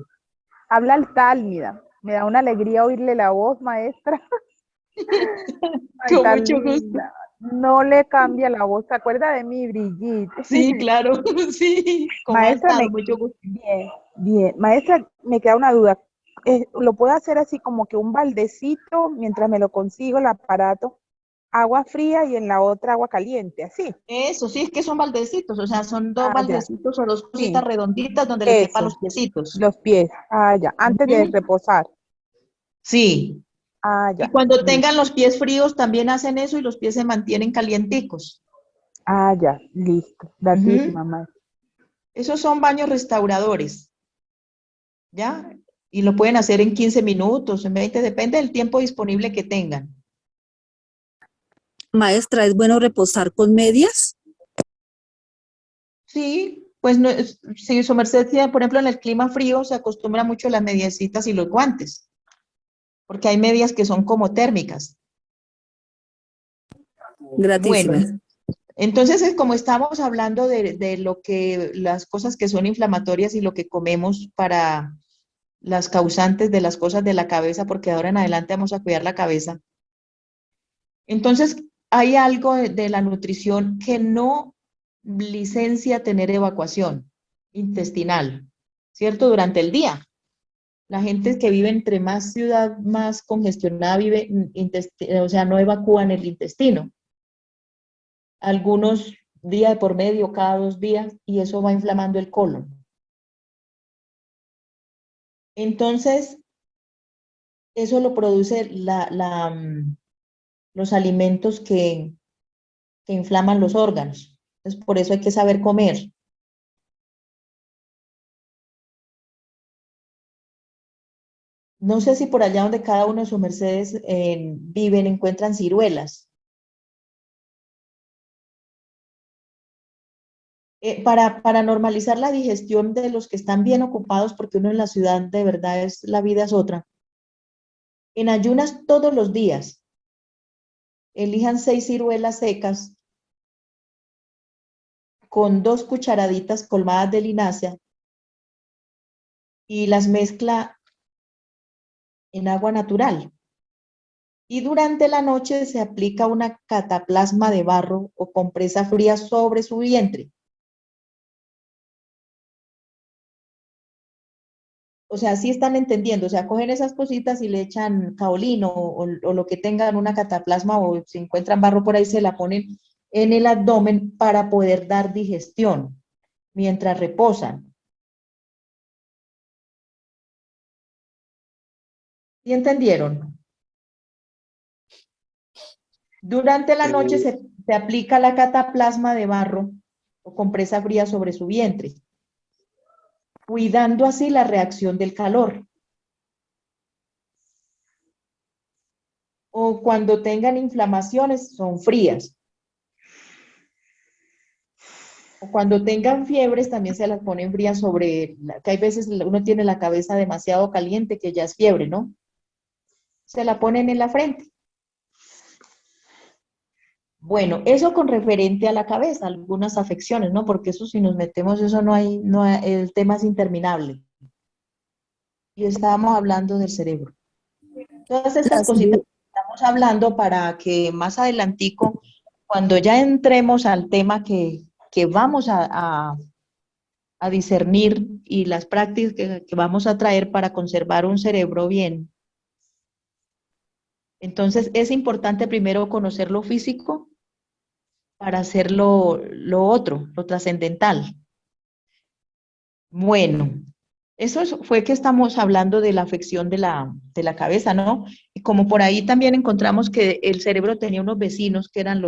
Speaker 5: habla Altálmida. Me da una alegría oírle la voz, maestra. Ay,
Speaker 1: Con
Speaker 5: tan
Speaker 1: mucho gusto.
Speaker 5: linda. No le cambia la voz. ¿Se acuerda de mí, Brigitte?
Speaker 1: Sí, claro, sí. ¿Cómo ha
Speaker 5: Maestra,
Speaker 1: estado? Mucho gusto.
Speaker 5: bien, bien. Maestra, me queda una duda. ¿Lo puedo hacer así como que un baldecito mientras me lo consigo el aparato? Agua fría y en la otra agua caliente, así.
Speaker 1: Eso, sí, es que son baldecitos, o sea, son dos
Speaker 5: Ah, ya.
Speaker 1: baldecitos o dos cositas
Speaker 5: Sí,
Speaker 1: redonditas donde le quepan los
Speaker 5: eso.
Speaker 1: piecitos.
Speaker 5: Los pies. Ah, ya. Antes de
Speaker 1: Ujú.
Speaker 5: reposar.
Speaker 1: Sí,
Speaker 5: Ah,
Speaker 1: y
Speaker 5: ya.
Speaker 1: cuando
Speaker 5: Listo.
Speaker 1: tengan los pies fríos también hacen eso y los pies se mantienen calienticos.
Speaker 5: Ah, ya. Listo.
Speaker 1: Ujú.
Speaker 5: Datísima, maestra.
Speaker 1: Esos son baños restauradores, ¿ya? Y lo pueden hacer en 15 minutos, en 20, depende del tiempo disponible que tengan.
Speaker 6: Maestra, ¿es bueno reposar con medias?
Speaker 1: Sí, pues no, si su merced tiene, por ejemplo, en el clima frío se acostumbra mucho las mediecitas y los guantes, porque hay medias que son como térmicas. Bueno,
Speaker 6: Gratísimas.
Speaker 1: entonces como estamos hablando de lo que, las cosas que son inflamatorias y lo que comemos para las causantes de las cosas de la cabeza, porque ahora en adelante vamos a cuidar la cabeza. Entonces, hay algo de la nutrición que no licencia tener evacuación intestinal, ¿cierto? Durante el día. La gente que vive entre más ciudad, más congestionada vive, o sea, no evacúan el intestino. Algunos día de por medio, cada 2 días, y eso va inflamando el colon. Entonces, eso lo produce los alimentos que inflaman los órganos. Entonces, por eso hay que saber comer. No sé si por allá donde cada uno de sus mercedes viven, encuentran ciruelas. Para normalizar la digestión de los que están bien ocupados, porque uno en la ciudad de verdad la vida es otra. En ayunas todos los días, elijan 6 ciruelas secas con 2 cucharaditas colmadas de linaza y las mezcla en agua natural. Y durante la noche se aplica una cataplasma de barro o compresa fría sobre su vientre. O sea, sí están entendiendo, o sea, cogen esas cositas y le echan caolín o lo que tengan, una cataplasma, o si encuentran barro por ahí, se la ponen en el abdomen para poder dar digestión mientras reposan. ¿Sí entendieron? Durante la noche se aplica la cataplasma de barro o compresa fría sobre su vientre, cuidando así la reacción del calor. O cuando tengan inflamaciones, son frías. O cuando tengan fiebres, también se las ponen frías sobre, que hay veces uno tiene la cabeza demasiado caliente, que ya es fiebre, ¿no? Se la ponen en la frente. Bueno, eso con referente a la cabeza, algunas afecciones, ¿no? Porque eso si nos metemos, eso el tema es interminable. Y estábamos hablando del cerebro. Todas estas cositas que estamos hablando para que más adelantico, cuando ya entremos al tema que vamos a discernir y las prácticas que vamos a traer para conservar un cerebro bien. Entonces es importante primero conocer lo físico para hacer lo otro, lo trascendental. Bueno, fue que estamos hablando de la afección de la cabeza, ¿no? Y como por ahí también encontramos que el cerebro tenía unos vecinos que eran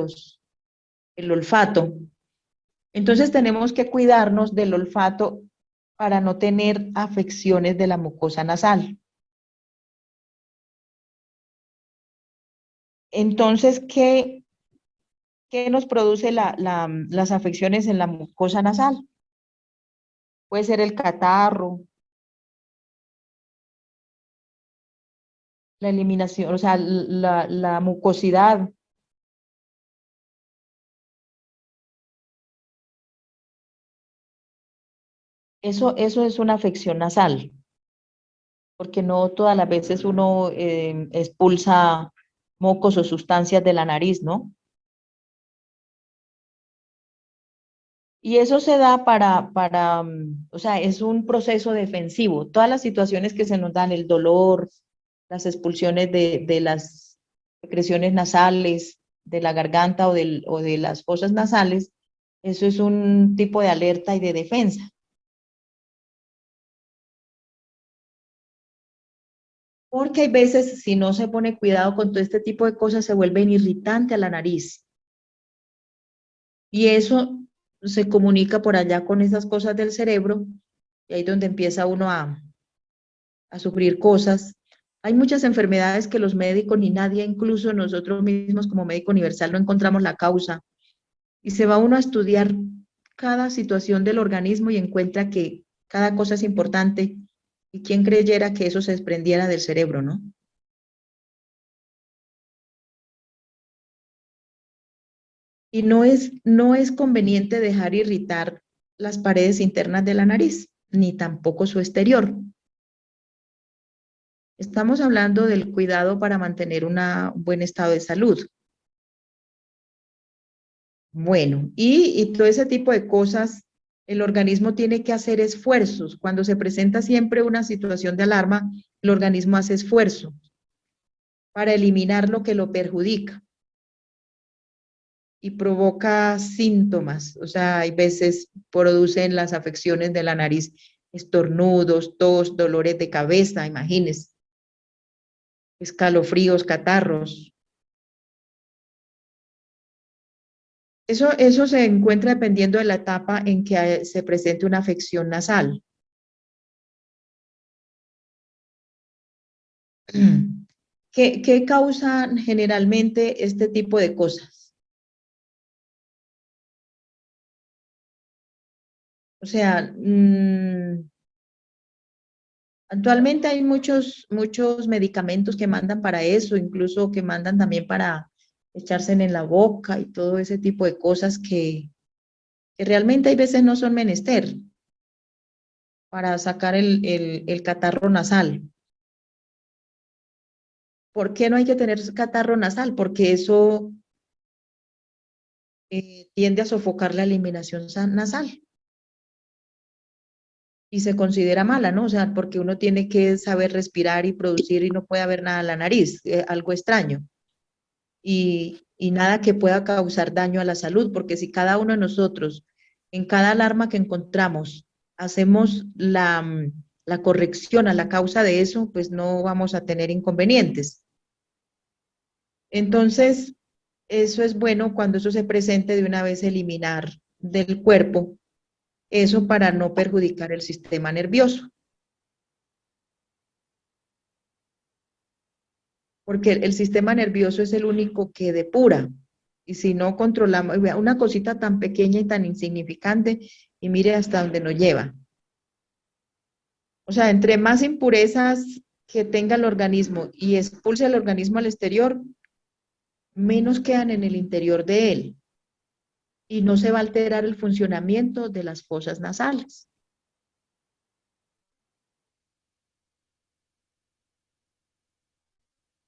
Speaker 1: el olfato. Entonces tenemos que cuidarnos del olfato para no tener afecciones de la mucosa nasal. Entonces, ¿qué nos produce las afecciones en la mucosa nasal? Puede ser el catarro, la eliminación, o sea, la mucosidad. Eso es una afección nasal, porque no todas las veces uno expulsa mocos o sustancias de la nariz, ¿no? Y eso se da o sea, es un proceso defensivo. Todas las situaciones que se nos dan, el dolor, las expulsiones de las secreciones nasales, de la garganta o de las fosas nasales, eso es un tipo de alerta y de defensa. Porque hay veces, si no se pone cuidado con todo este tipo de cosas, se vuelven irritantes a la nariz. Y eso se comunica por allá con esas cosas del cerebro, y ahí es donde empieza uno a sufrir cosas. Hay muchas enfermedades que los médicos ni nadie, incluso nosotros mismos como médico universal, no encontramos la causa. Y se va uno a estudiar cada situación del organismo y encuentra que cada cosa es importante. ¿Y quién creyera que eso se desprendiera del cerebro, no? Y no es conveniente dejar irritar las paredes internas de la nariz, ni tampoco su exterior. Estamos hablando del cuidado para mantener un buen estado de salud. Bueno, y todo ese tipo de cosas, el organismo tiene que hacer esfuerzos. Cuando se presenta siempre una situación de alarma, el organismo hace esfuerzo para eliminar lo que lo perjudica y provoca síntomas. O sea, hay veces producen las afecciones de la nariz, estornudos, tos, dolores de cabeza, imagínense, escalofríos, catarros. Eso se encuentra dependiendo de la etapa en que se presente una afección nasal. ¿Qué causan generalmente este tipo de cosas? O sea, actualmente hay muchos medicamentos que mandan para eso, incluso que mandan también para echarse en la boca y todo ese tipo de cosas que realmente hay veces no son menester para sacar el catarro nasal. ¿Por qué no hay que tener catarro nasal? Porque eso tiende a sofocar la eliminación nasal y se considera mala, ¿no? O sea, porque uno tiene que saber respirar y producir y no puede haber nada en la nariz, algo extraño. Y nada que pueda causar daño a la salud, porque si cada uno de nosotros, en cada alarma que encontramos, hacemos la corrección a la causa de eso, pues no vamos a tener inconvenientes. Entonces, eso es bueno cuando eso se presente de una vez eliminar del cuerpo, eso para no perjudicar el sistema nervioso. Porque el sistema nervioso es el único que depura. Y si no controlamos, una cosita tan pequeña y tan insignificante, y mire hasta dónde nos lleva. O sea, entre más impurezas que tenga el organismo y expulse el organismo al exterior, menos quedan en el interior de él. Y no se va a alterar el funcionamiento de las fosas nasales.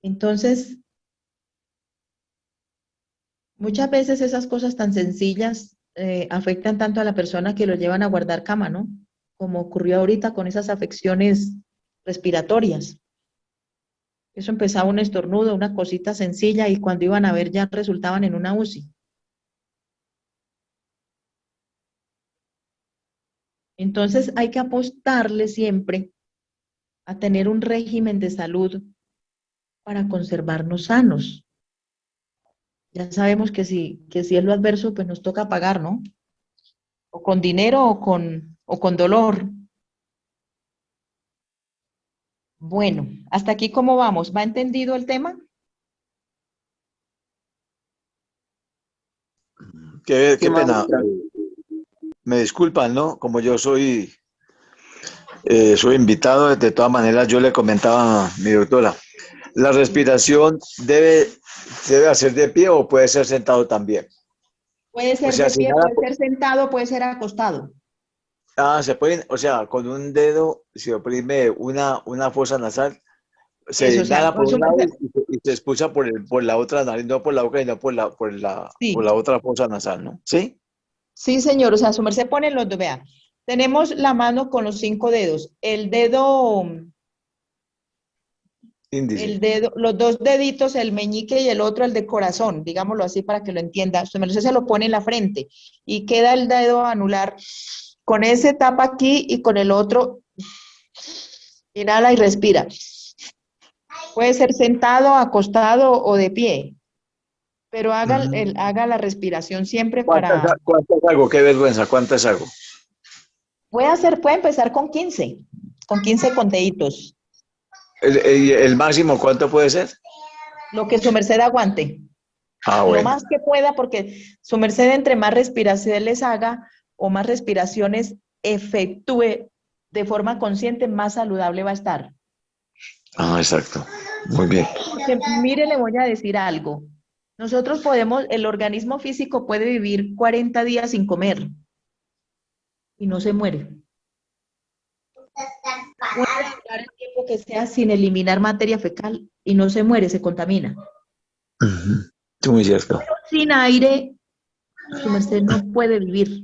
Speaker 1: Entonces, muchas veces esas cosas tan sencillas afectan tanto a la persona que lo llevan a guardar cama, ¿no? Como ocurrió ahorita con esas afecciones respiratorias. Eso empezaba un estornudo, una cosita sencilla, y cuando iban a ver ya resultaban en una UCI. Entonces hay que apostarle siempre a tener un régimen de salud para conservarnos sanos. Ya sabemos que si es lo adverso, pues nos toca pagar, ¿no? O con dinero o con dolor. Bueno, hasta aquí ¿cómo vamos? ¿Va entendido el tema?
Speaker 3: Qué pena. Me disculpan, ¿no? Como yo soy invitado, de todas maneras yo le comentaba a mi doctora, ¿la respiración debe hacer de pie o puede ser sentado también?
Speaker 1: Puede ser
Speaker 3: O sea,
Speaker 1: de
Speaker 3: si
Speaker 1: pie,
Speaker 3: nada,
Speaker 1: puede ser sentado, puede ser acostado.
Speaker 3: se pueden, o sea, con un dedo se oprime una fosa nasal, se
Speaker 1: Eso, o sea,
Speaker 3: inhala por un lado y se expulsa por la otra nariz, no por la boca, sino por
Speaker 1: sí,
Speaker 3: la otra fosa nasal, ¿no? ¿Sí?
Speaker 1: sí, señor, o sea, su merced pone los dos, vea, tenemos la mano con los 5 dedos,
Speaker 3: Índice.
Speaker 1: los 2 deditos, el meñique y el otro, el de corazón, digámoslo así para que lo entienda, su merced se lo pone en la frente y queda el dedo anular con ese tapa aquí y con el otro inhala y respira. Puede ser sentado, acostado o de pie, pero haga la respiración siempre para...
Speaker 3: ¿Cuántas hago? Qué vergüenza, ¿cuántas hago?
Speaker 1: Puede empezar con 15 conteitos,
Speaker 3: ¿El máximo cuánto puede ser?
Speaker 1: lo que su merced aguante,
Speaker 3: Ah,
Speaker 1: lo
Speaker 3: bueno.
Speaker 1: más que pueda, porque su merced entre más respiraciones les haga o más respiraciones efectúe de forma consciente, más saludable va a estar.
Speaker 3: Ah, exacto. Muy bien.
Speaker 1: Porque mire, le voy a decir algo. Nosotros el organismo físico puede vivir 40 días sin comer y no se muere. Puede durar el tiempo que sea sin eliminar materia fecal y no se muere, se contamina.
Speaker 3: Es muy cierto.
Speaker 1: Pero sin aire, su merced no puede vivir.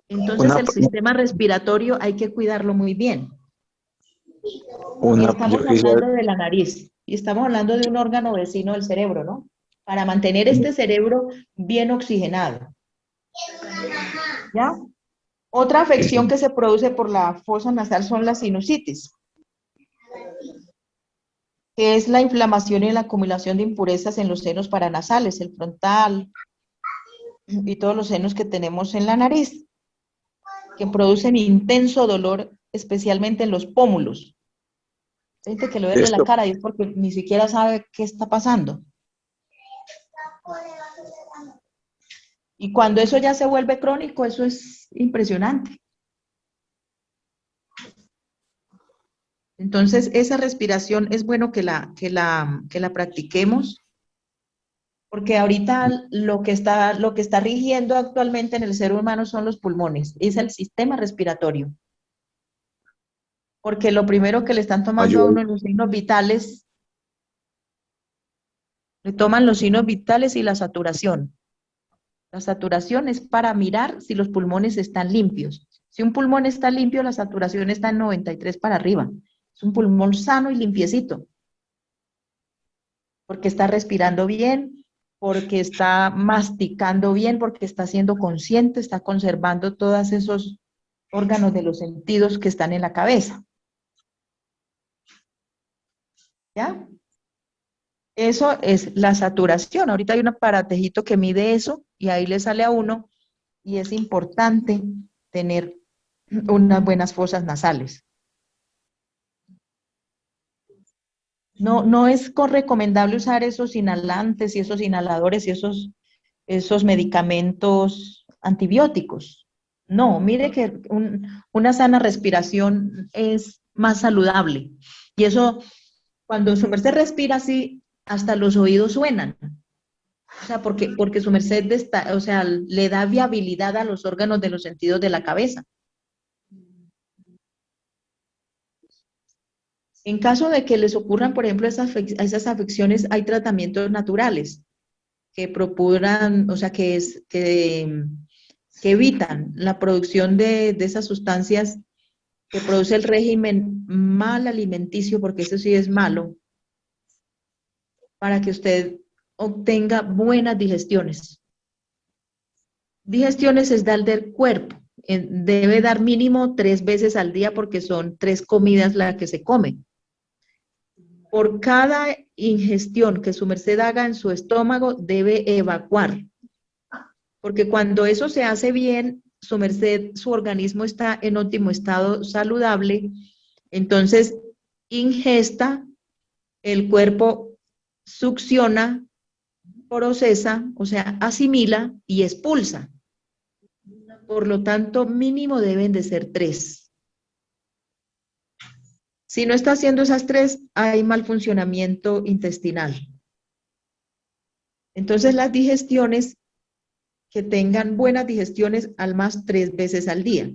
Speaker 1: Entonces el sistema respiratorio hay que cuidarlo muy bien. Y estamos hablando de la nariz y estamos hablando de un órgano vecino del cerebro, ¿no? Para mantener este cerebro bien oxigenado. ¿Ya? Otra afección que se produce por la fosa nasal son las sinusitis, que es la inflamación y la acumulación de impurezas en los senos paranasales, el frontal y todos los senos que tenemos en la nariz, que producen intenso dolor, especialmente en los pómulos. Hay gente que le duele la cara y es porque ni siquiera sabe qué está pasando. Y cuando eso ya se vuelve crónico, eso es impresionante. Entonces, esa respiración es bueno que la practiquemos, porque ahorita lo que está rigiendo actualmente en el ser humano son los pulmones, es el sistema respiratorio. porque lo primero que le están tomando a uno los signos vitales, le toman los signos vitales y la saturación. La saturación es para mirar si los pulmones están limpios. Si un pulmón está limpio, la saturación está en 93 para arriba. Es un pulmón sano y limpiecito. Porque está respirando bien, porque está masticando bien, porque está siendo consciente, está conservando todos esos órganos de los sentidos que están en la cabeza. ¿Ya? Eso es la saturación. Ahorita hay un aparatejito que mide eso y ahí le sale a uno y es importante tener unas buenas fosas nasales. No es recomendable usar esos inhalantes y esos inhaladores y esos medicamentos antibióticos. No, mire que una sana respiración es más saludable. Y eso, cuando su merced respira así, hasta los oídos suenan. O sea, porque su merced o sea, le da viabilidad a los órganos de los sentidos de la cabeza. En caso de que les ocurran, por ejemplo, esas afecciones, hay tratamientos naturales que procuran, o sea, que evitan la producción de esas sustancias que produce el régimen mal alimenticio, porque eso sí es malo, para que usted obtenga buenas digestiones. Digestiones es dar del cuerpo. Debe dar mínimo 3 veces al día porque son 3 comidas las que se comen. Por cada ingestión que su merced haga en su estómago, debe evacuar. Porque cuando eso se hace bien, su merced, su organismo está en óptimo estado saludable, entonces ingesta, el cuerpo succiona, procesa, o sea, asimila y expulsa. Por lo tanto, mínimo deben de ser 3. Si no está haciendo esas 3, hay mal funcionamiento intestinal. Entonces, las digestiones, que tengan buenas digestiones al más 3 veces al día.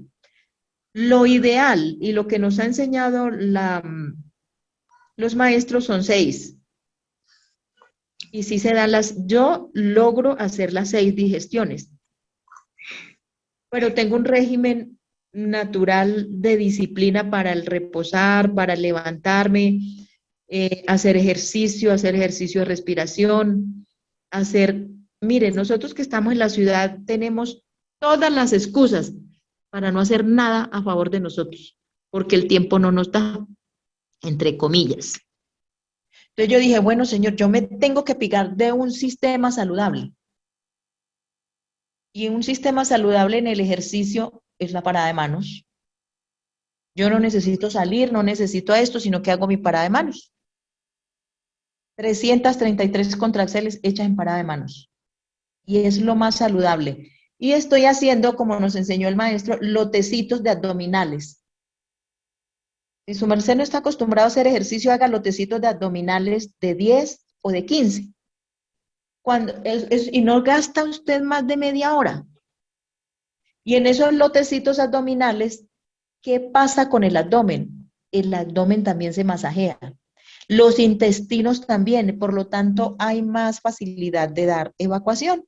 Speaker 1: Lo ideal y lo que nos ha enseñado los maestros son 6. Y si se dan yo logro hacer las 6 digestiones. Pero tengo un régimen natural de disciplina para el reposar, para levantarme, hacer ejercicio de respiración, miren, nosotros que estamos en la ciudad tenemos todas las excusas para no hacer nada a favor de nosotros, porque el tiempo no nos da, entre comillas. Entonces yo dije, bueno, señor, yo me tengo que picar de un sistema saludable. Y un sistema saludable en el ejercicio es la parada de manos. Yo no necesito salir, no necesito esto, sino que hago mi parada de manos. 333 contracciones hechas en parada de manos. Y es lo más saludable. Y estoy haciendo, como nos enseñó el maestro, lotecitos de abdominales. Si su merced no está acostumbrado a hacer ejercicio, haga lotecitos de abdominales de 10 o de 15. Y no gasta usted más de media hora. Y en esos lotecitos abdominales, ¿qué pasa con el abdomen? El abdomen también se masajea. Los intestinos también, por lo tanto, hay más facilidad de dar evacuación.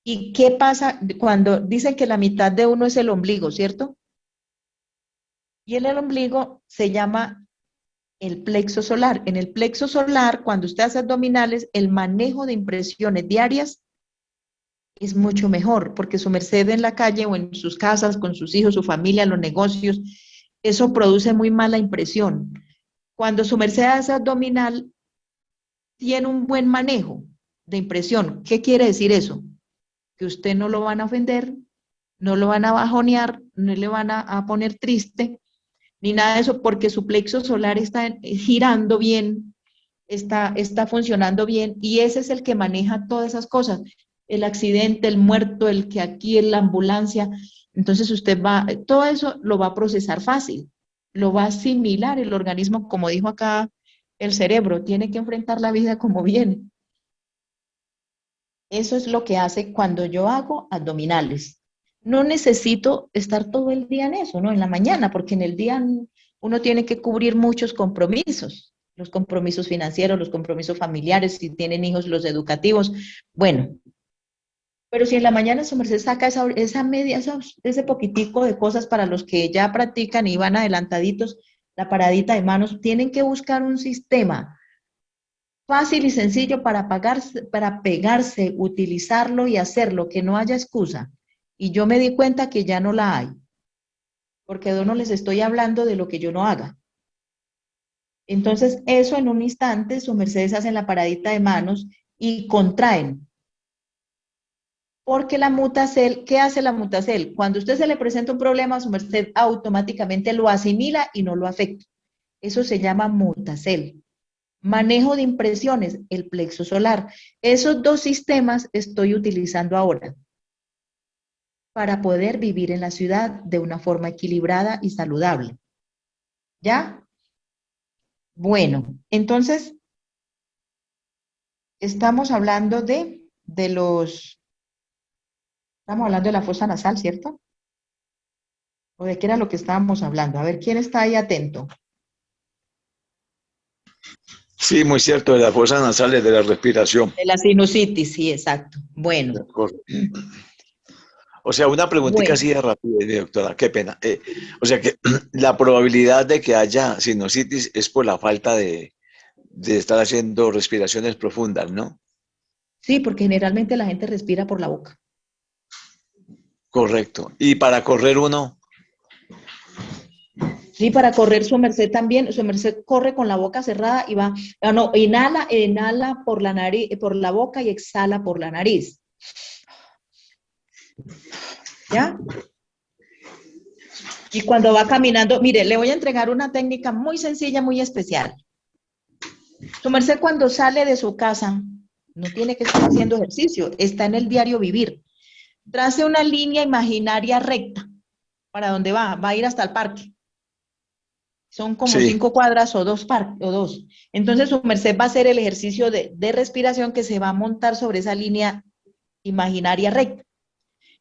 Speaker 1: ¿Y qué pasa cuando dicen que la mitad de uno es el ombligo, cierto? Y en el ombligo se llama el plexo solar. En el plexo solar, cuando usted hace abdominales, el manejo de impresiones diarias es mucho mejor, porque su merced en la calle o en sus casas, con sus hijos, su familia, los negocios, eso produce muy mala impresión. Cuando su merced hace abdominal, tiene un buen manejo de impresión. ¿Qué quiere decir eso? Que usted no lo van a ofender, no lo van a bajonear, no le van a poner triste, ni nada de eso, porque su plexo solar está girando bien, está funcionando bien, y ese es el que maneja todas esas cosas, el accidente, el muerto, el que aquí en la ambulancia. Entonces usted todo eso lo va a procesar fácil, lo va a asimilar el organismo, como dijo acá el cerebro, tiene que enfrentar la vida como viene. Eso es lo que hace cuando yo hago abdominales. no necesito estar todo el día en eso, ¿no? En la mañana, porque en el día uno tiene que cubrir muchos compromisos, los compromisos financieros, los compromisos familiares, si tienen hijos, los educativos. Bueno, pero si en la mañana su merced saca esa media, ese poquitico de cosas para los que ya practican y van adelantaditos, la paradita de manos, tienen que buscar un sistema fácil y sencillo para pegarse, utilizarlo y hacerlo, que no haya excusa. Y yo me di cuenta que ya no la hay, porque yo no les estoy hablando de lo que yo no haga. Entonces, eso en un instante, su mercedes hacen la paradita de manos y contraen. Porque la Mutacel, ¿qué hace la Mutacel? Cuando a usted se le presenta un problema, su merced automáticamente lo asimila y no lo afecta. Eso se llama Mutacel. Manejo de impresiones, el plexo solar. Esos dos sistemas estoy utilizando ahora para poder vivir en la ciudad de una forma equilibrada y saludable. ¿Ya? Bueno, entonces, estamos hablando de estamos hablando de la fosa nasal, ¿cierto? ¿O de qué era lo que estábamos hablando? A ver, ¿quién está ahí atento?
Speaker 10: Sí, muy cierto, de las fosas nasales, de la respiración.
Speaker 1: De la sinusitis, sí, exacto. Bueno.
Speaker 10: O sea, una preguntita
Speaker 1: Bueno.
Speaker 10: así de rápido, doctora, qué pena. O sea que la probabilidad de que haya sinusitis es por la falta de estar haciendo respiraciones profundas, ¿no?
Speaker 1: Sí, porque generalmente la gente respira por la boca.
Speaker 10: Correcto. Y para correr uno,
Speaker 1: Sí, para correr su merced también, su merced corre con la boca cerrada y va, no, inhala por la nariz, por la boca y exhala por la nariz. ¿Ya? Y cuando va caminando, mire, le voy a entregar una técnica muy sencilla, muy especial. Su merced cuando sale de su casa, no tiene que estar haciendo ejercicio, está en el diario vivir. Trace una línea imaginaria recta. ¿Para dónde va? Va a ir hasta el parque. Son como 5 cuadras o dos. Entonces su merced va a hacer el ejercicio de respiración que se va a montar sobre esa línea imaginaria recta.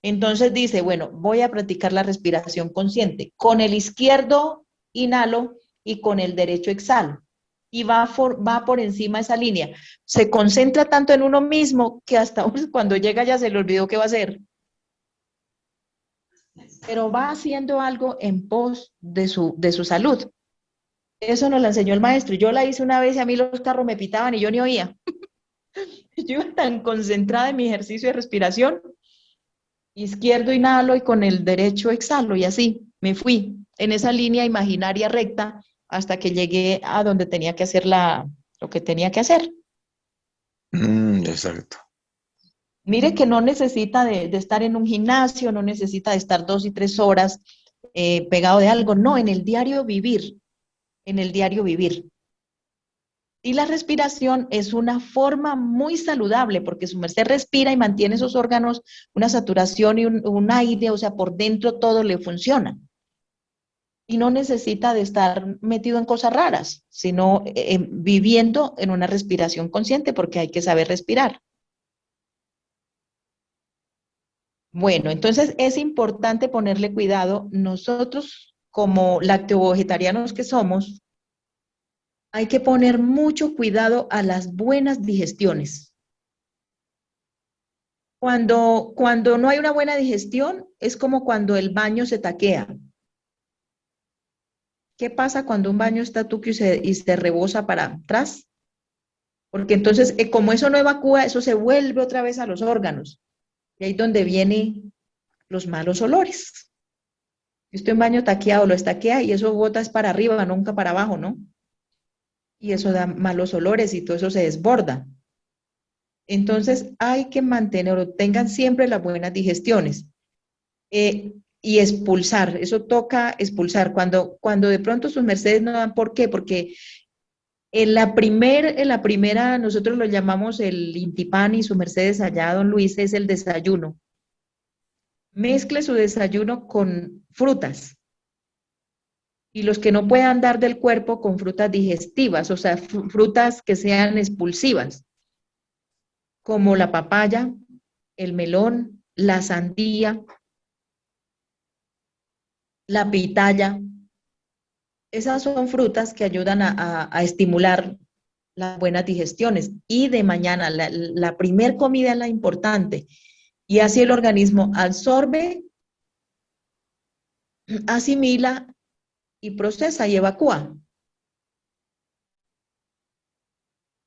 Speaker 1: Entonces dice, bueno, voy a practicar la respiración consciente. Con el izquierdo inhalo y con el derecho exhalo. Y va por encima de esa línea. Se concentra tanto en uno mismo que hasta cuando llega ya se le olvidó qué va a hacer. Pero va haciendo algo en pos de su salud. Eso nos lo enseñó el maestro. Yo la hice una vez y a mí los carros me pitaban y yo ni oía. Yo iba tan concentrada en mi ejercicio de respiración. Izquierdo inhalo y con el derecho exhalo y así me fui en esa línea imaginaria recta hasta que llegué a donde tenía que hacer lo que tenía que hacer.
Speaker 10: Exacto.
Speaker 1: Mire que no necesita de estar en un gimnasio, no necesita de estar 2 y 3 horas pegado de algo, no, en el diario vivir, en el diario vivir. Y la respiración es una forma muy saludable porque su merced respira y mantiene esos órganos, una saturación y un aire, o sea, por dentro todo le funciona. Y no necesita de estar metido en cosas raras, sino viviendo en una respiración consciente porque hay que saber respirar. Bueno, entonces es importante ponerle cuidado. Nosotros, como lacto-vegetarianos que somos, hay que poner mucho cuidado a las buenas digestiones. Cuando no hay una buena digestión, es como cuando el baño se taquea. ¿Qué pasa cuando un baño está tuquio y se rebosa para atrás? Porque entonces, como eso no evacúa, eso se vuelve otra vez a los órganos. Y ahí es donde vienen los malos olores. Si usted un baño taqueado lo estaquea y eso bota es para arriba, nunca para abajo, ¿no? Y eso da malos olores y todo eso se desborda. Entonces hay que mantener, tengan siempre las buenas digestiones y expulsar, eso toca expulsar. Cuando de pronto sus mercedes no dan, ¿por qué? Porque en la primera, nosotros lo llamamos el intipán y su mercedes allá, don Luis, es el desayuno. Mezcle su desayuno con frutas. Y los que no puedan dar del cuerpo con frutas digestivas, o sea, frutas que sean expulsivas, como la papaya, el melón, la sandía, la pitaya. Esas son frutas que ayudan a estimular las buenas digestiones. Y de mañana, la primer comida es la importante. Y así el organismo absorbe, asimila y procesa y evacúa.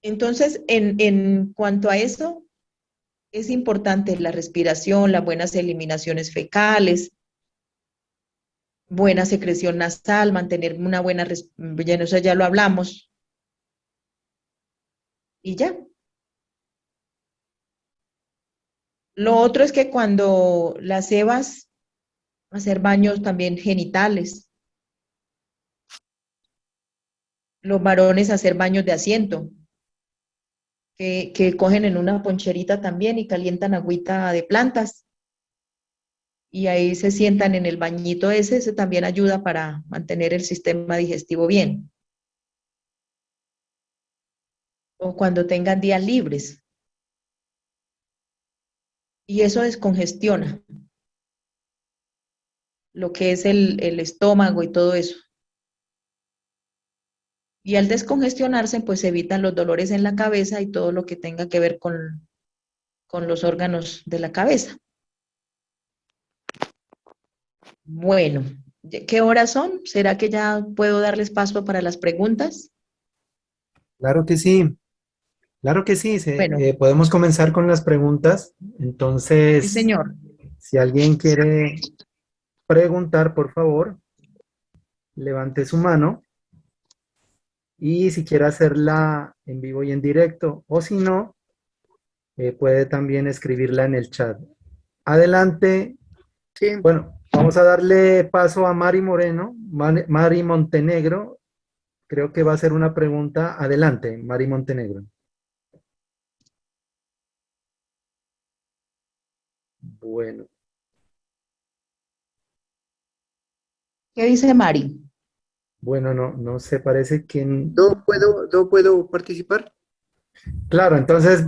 Speaker 1: Entonces, en cuanto a eso, es importante la respiración, las buenas eliminaciones fecales, buena secreción nasal, mantener una buena respiración, eso ya lo hablamos. Y ya. Lo otro es que cuando las cebas, hacer baños también genitales. Los varones hacer baños de asiento, que cogen en una poncherita también y calientan agüita de plantas. Y ahí se sientan en el bañito ese también ayuda para mantener el sistema digestivo bien. O cuando tengan días libres. Y eso descongestiona lo que es el estómago y todo eso. Y al descongestionarse, pues se evitan los dolores en la cabeza y todo lo que tenga que ver con los órganos de la cabeza. Bueno, ¿qué horas son? ¿Será que ya puedo darles paso para las preguntas?
Speaker 2: Claro que sí. Claro que sí.
Speaker 1: Bueno.
Speaker 2: Podemos comenzar con las preguntas. Entonces,
Speaker 1: Sí, señor.
Speaker 2: Si alguien quiere preguntar, por favor, levante su mano. Y si quiere hacerla en vivo y en directo, o si no, puede también escribirla en el chat. Adelante.
Speaker 7: Sí.
Speaker 2: Bueno, vamos a darle paso a Mari Moreno, Mari Montenegro. Creo que va a hacer una pregunta. Adelante, Mari Montenegro. Bueno.
Speaker 1: ¿Qué dice Mari?
Speaker 2: Bueno, no sé, parece que...
Speaker 7: ¿No puedo participar?
Speaker 2: Claro, entonces,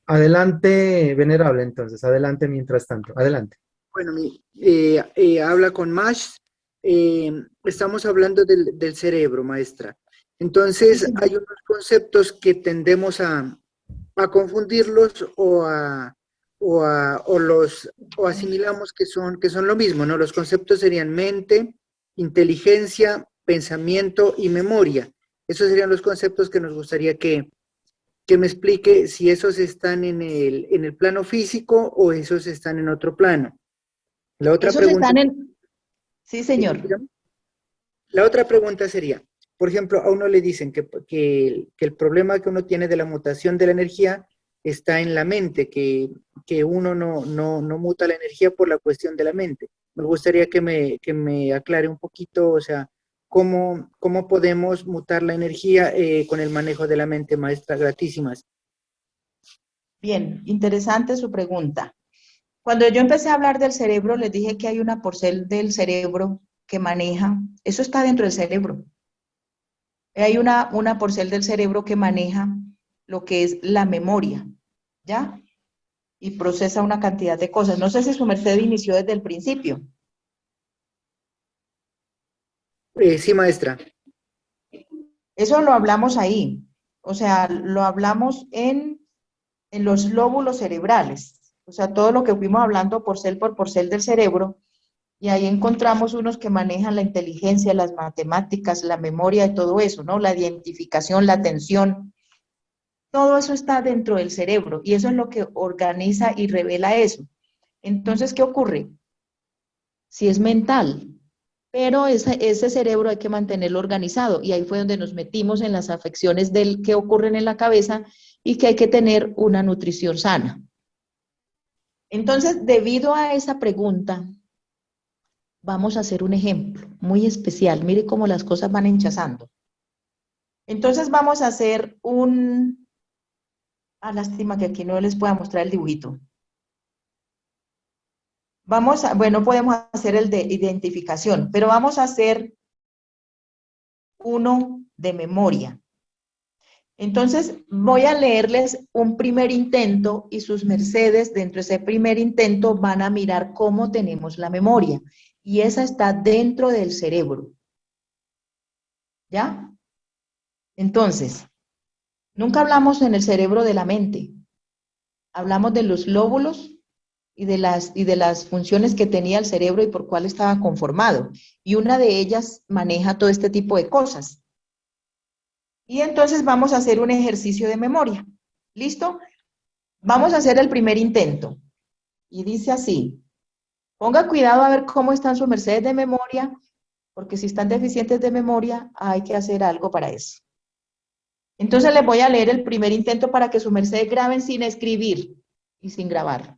Speaker 2: adelante, venerable, entonces, adelante mientras tanto, adelante.
Speaker 7: Bueno, habla con Mash. Estamos hablando del cerebro, maestra. Entonces,
Speaker 1: Sí,
Speaker 7: hay unos conceptos que tendemos a confundirlos o asimilamos que son lo mismo, ¿no? Los conceptos serían mente, inteligencia, pensamiento y memoria. Esos serían los conceptos que nos gustaría que me explique si esos están en el plano físico o esos están en otro plano. La otra
Speaker 1: esos
Speaker 7: pregunta...
Speaker 1: están en... Sí, señor.
Speaker 7: La otra pregunta sería, por ejemplo, a uno le dicen que el problema que uno tiene de la mutación de la energía está en la mente, que uno no muta la energía por la cuestión de la mente. Me gustaría que me aclare un poquito, o sea, cómo podemos mutar la energía con el manejo de la mente, maestra. Gratísimas.
Speaker 1: Bien, interesante su pregunta. Cuando yo empecé a hablar del cerebro, les dije que hay una porción del cerebro que maneja, eso está dentro del cerebro. Hay una porción del cerebro que maneja lo que es la memoria, ¿ya? Y procesa una cantidad de cosas. No sé si su merced inició desde el principio.
Speaker 7: Sí, maestra.
Speaker 1: Eso lo hablamos ahí. O sea, lo hablamos en los lóbulos cerebrales. O sea, todo lo que fuimos hablando porcel por porcel del cerebro. Y ahí encontramos unos que manejan la inteligencia, las matemáticas, la memoria y todo eso, ¿no? La identificación, la atención. Todo eso está dentro del cerebro y eso es lo que organiza y revela eso. Entonces, ¿qué ocurre? Si es mental, pero ese cerebro hay que mantenerlo organizado y ahí fue donde nos metimos en las afecciones que ocurren en la cabeza y que hay que tener una nutrición sana. Entonces, debido a esa pregunta, vamos a hacer un ejemplo muy especial. Mire cómo las cosas van enchazando. Entonces, vamos a hacer lástima que aquí no les pueda mostrar el dibujito. Bueno, podemos hacer el de identificación, pero vamos a hacer uno de memoria. Entonces, voy a leerles un primer intento y sus mercedes dentro de ese primer intento van a mirar cómo tenemos la memoria. y esa está dentro del cerebro. ¿Ya? Entonces, nunca hablamos en el cerebro de la mente. Hablamos de los lóbulos y de las funciones que tenía el cerebro y por cuál estaba conformado. Y una de ellas maneja todo este tipo de cosas. Y entonces vamos a hacer un ejercicio de memoria. ¿Listo? Vamos a hacer el primer intento. Y dice así. Ponga cuidado a ver cómo están sus mercedes de memoria, porque si están deficientes de memoria, hay que hacer algo para eso. Entonces les voy a leer el primer intento para que sus mercedes graben sin escribir y sin grabar.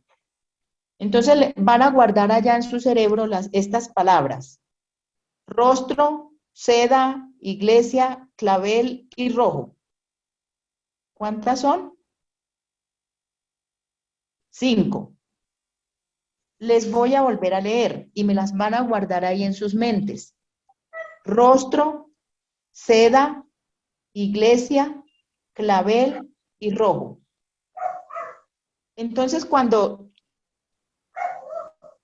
Speaker 1: Entonces van a guardar allá en su cerebro estas palabras. Rostro, seda, iglesia, clavel y rojo. ¿Cuántas son? 5. Les voy a volver a leer y me las van a guardar ahí en sus mentes. Rostro, seda, iglesia, clavel y rojo. Entonces, cuando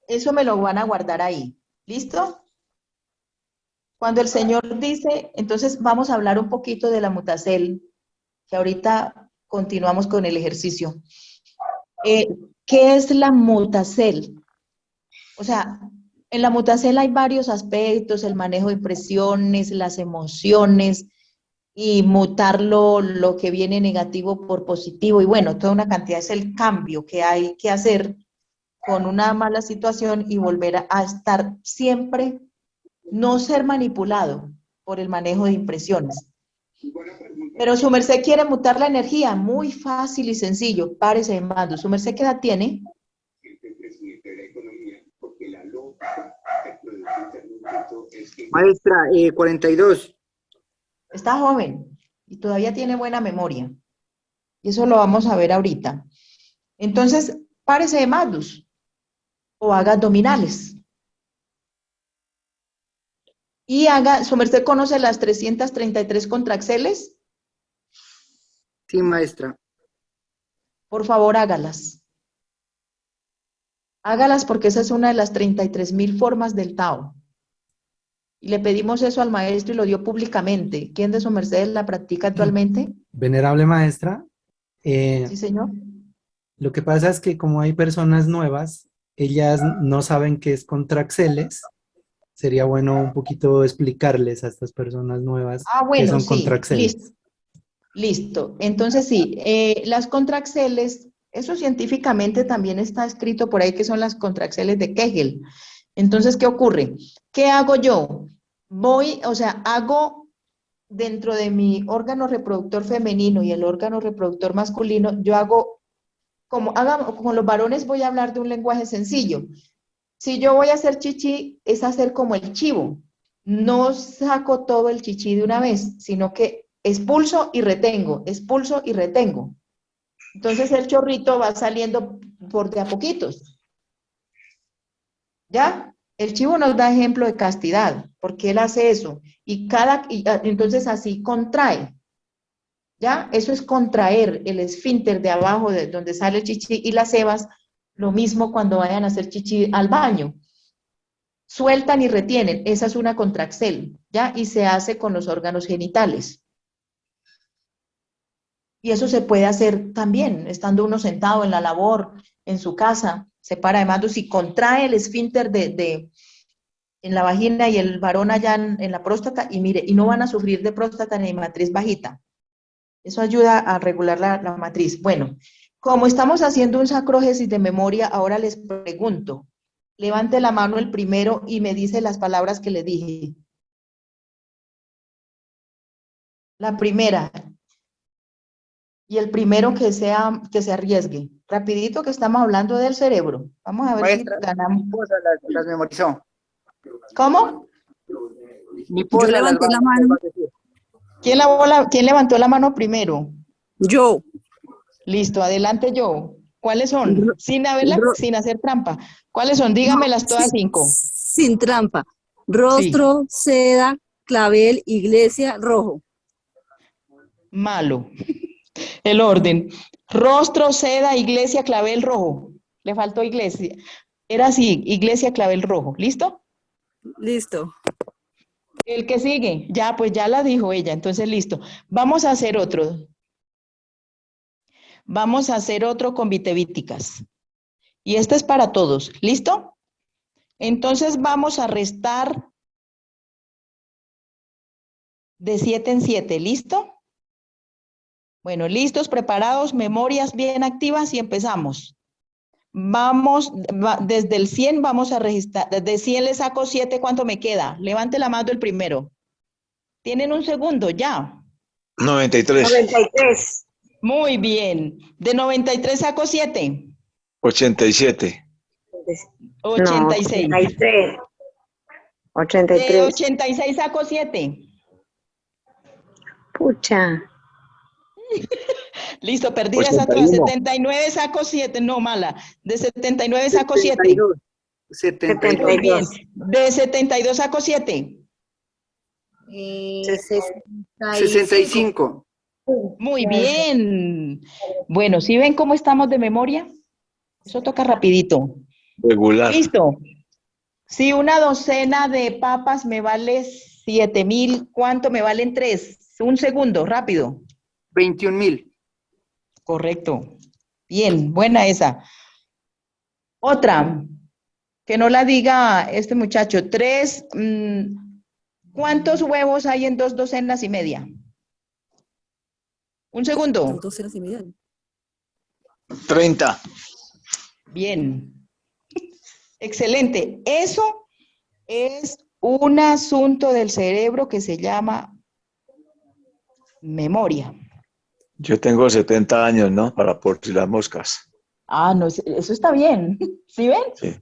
Speaker 1: eso me lo van a guardar ahí. ¿Listo? Cuando el Señor dice, entonces vamos a hablar un poquito de la Mutacel, que ahorita continuamos con el ejercicio. ¿Qué es la Mutacel? O sea, en la Mutacel hay varios aspectos, el manejo de impresiones, las emociones, y mutarlo, lo que viene negativo por positivo, y bueno, toda una cantidad, es el cambio que hay que hacer con una mala situación y volver a estar siempre, no ser manipulado por el manejo de impresiones. Pero su merced quiere mutar la energía, muy fácil y sencillo, párese de mando. ¿Su merced qué edad tiene?
Speaker 7: Maestra, 42.
Speaker 1: Está joven y todavía tiene buena memoria. Y eso lo vamos a ver ahorita. Entonces, párese de mandos o haga abdominales. Y haga, ¿su merced conoce las 333 contracceles?
Speaker 7: Sí, maestra.
Speaker 1: Por favor, hágalas. Hágalas porque esa es una de las 33.000 formas del Tao. Y le pedimos eso al maestro y lo dio públicamente. ¿Quién de su merced la practica actualmente?
Speaker 2: Venerable maestra,
Speaker 1: Sí, señor.
Speaker 2: lo que pasa es que como hay personas nuevas, ellas no saben qué es contracceles. Sería bueno un poquito explicarles a estas personas nuevas
Speaker 1: Ah,
Speaker 2: qué
Speaker 1: bueno,
Speaker 2: son
Speaker 1: sí,
Speaker 2: contracceles.
Speaker 1: listo. Listo. Entonces, sí, las contracceles, eso científicamente también está escrito por ahí que son las contracceles de Kegel. Entonces, ¿qué ocurre? ¿Qué hago yo? Hago dentro de mi órgano reproductor femenino y el órgano reproductor masculino, yo hago, como los varones voy a hablar de un lenguaje sencillo. Si yo voy a hacer chichi, es hacer como el chivo. No saco todo el chichi de una vez, sino que expulso y retengo, expulso y retengo. Entonces el chorrito va saliendo por de a poquitos. ¿Ya? El chivo nos da ejemplo de castidad, porque él hace eso. Entonces así contrae. ¿Ya? Eso es contraer el esfínter de abajo, de donde sale el chichi, y las hebas, lo mismo cuando vayan a hacer chichi al baño. Sueltan y retienen, esa es una contracción, ¿ya? Y se hace con los órganos genitales. Y eso se puede hacer también, estando uno sentado en la labor, en su casa, se para de mandos y contrae el esfínter en la vagina y el varón allá en la próstata, y mire, y no van a sufrir de próstata ni de matriz bajita. Eso ayuda a regular la matriz. Bueno, como estamos haciendo un sacrógesis de memoria, ahora les pregunto, levante la mano el primero y me dice las palabras que le dije. La primera. Y el primero que se arriesgue. Rapidito que estamos hablando del cerebro. Vamos a ver
Speaker 7: Maestra,
Speaker 1: si ganamos.
Speaker 7: mi esposa las memorizó.
Speaker 1: ¿Cómo?
Speaker 7: Mi esposa
Speaker 6: Yo levanté
Speaker 7: las
Speaker 6: la mano.
Speaker 1: ¿Quién levantó la mano primero?
Speaker 6: Yo.
Speaker 1: Listo, adelante yo. ¿Cuáles son?
Speaker 6: Ro-
Speaker 1: Sin
Speaker 6: ro-
Speaker 1: hacer trampa. ¿Cuáles son? Dígamelas todas 5.
Speaker 6: Sin trampa.
Speaker 1: Sí.
Speaker 6: Rostro, seda, clavel, iglesia, rojo.
Speaker 1: Malo. El orden. Rostro, seda, iglesia, clavel, rojo. Le faltó iglesia. Era así, iglesia, clavel, rojo. ¿Listo?
Speaker 6: Listo.
Speaker 1: El que sigue, ya, pues ya la dijo ella, entonces listo. Vamos a hacer otro. Vamos a hacer otro con vitevíticas. Y este es para todos, ¿listo? Entonces vamos a restar de 7 en 7, ¿listo? Bueno, listos, preparados, memorias bien activas y empezamos. Vamos, desde el 100 vamos a registrar, desde 100 le saco 7, ¿cuánto me queda? Levante la mano el primero. Tienen un segundo, ya.
Speaker 10: 93.
Speaker 4: 93.
Speaker 1: Muy bien. De 93 saco 7.
Speaker 10: 87.
Speaker 1: 86.
Speaker 4: No, 83.
Speaker 1: De
Speaker 4: 83.
Speaker 1: 86 saco 7.
Speaker 4: Pucha.
Speaker 1: Listo, perdida esa toda.
Speaker 10: 81.
Speaker 1: 79 saco 7, no mala. De 79 saco 7.
Speaker 7: 72.
Speaker 1: Muy bien.
Speaker 4: 72.
Speaker 1: De 72 saco 7.
Speaker 7: 65.
Speaker 1: Muy bien. Bueno, ¿sí ven cómo estamos de memoria? Eso toca rapidito.
Speaker 10: Regular.
Speaker 1: Listo. Si una docena de papas me vale 7,000, ¿cuánto me valen 3? Un segundo, rápido.
Speaker 7: 21,000.
Speaker 1: Correcto. Bien, buena esa. Otra, que no la diga este muchacho. 3, ¿cuántos huevos hay en 2 docenas y media? Un segundo.
Speaker 6: 2 docenas y media.
Speaker 10: 30.
Speaker 1: Bien. Excelente. Eso es un asunto del cerebro que se llama memoria.
Speaker 10: Yo tengo 70 años, ¿no? Para por si las moscas.
Speaker 1: Ah, no, eso está bien. ¿Sí ven?
Speaker 10: Sí.